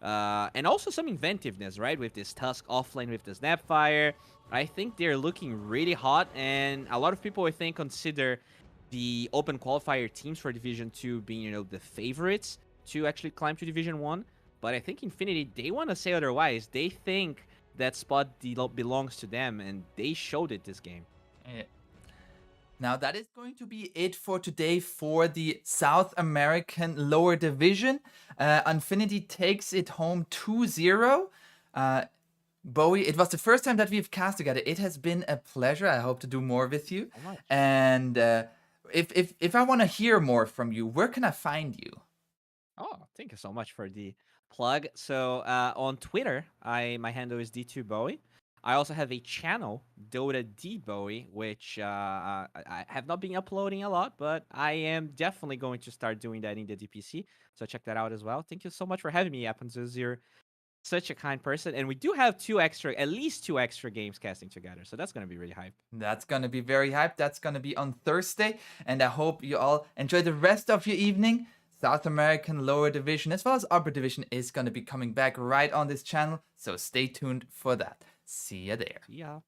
And also some inventiveness, right? With this Tusk offlane with the Snapfire. I think they're looking really hot, and a lot of people, I think, consider the open qualifier teams for Division 2 being, the favorites to actually climb to Division 1. But I think Infinity, they want to say otherwise. They think that spot belongs to them, and they showed it this game. Yeah. Now that is going to be it for today for the South American lower division. Infinity takes it home 2-0. Bowie, it was the first time that we've cast together. It has been a pleasure. I hope to do more with you. And if I want to hear more from you, where can I find you? Oh, thank you so much for the plug. So on Twitter, my handle is D2Bowie. I also have a channel, Dota D Bowie, which I have not been uploading a lot, but I am definitely going to start doing that in the DPC. So check that out as well. Thank you so much for having me, aponzeus. You're such a kind person, and we do have at least two extra games casting together. So that's gonna be really hype. That's gonna be very hyped. That's gonna be on Thursday, and I hope you all enjoy the rest of your evening. South American lower division as well as upper division is gonna be coming back right on this channel, so stay tuned for that. See ya there. Yeah.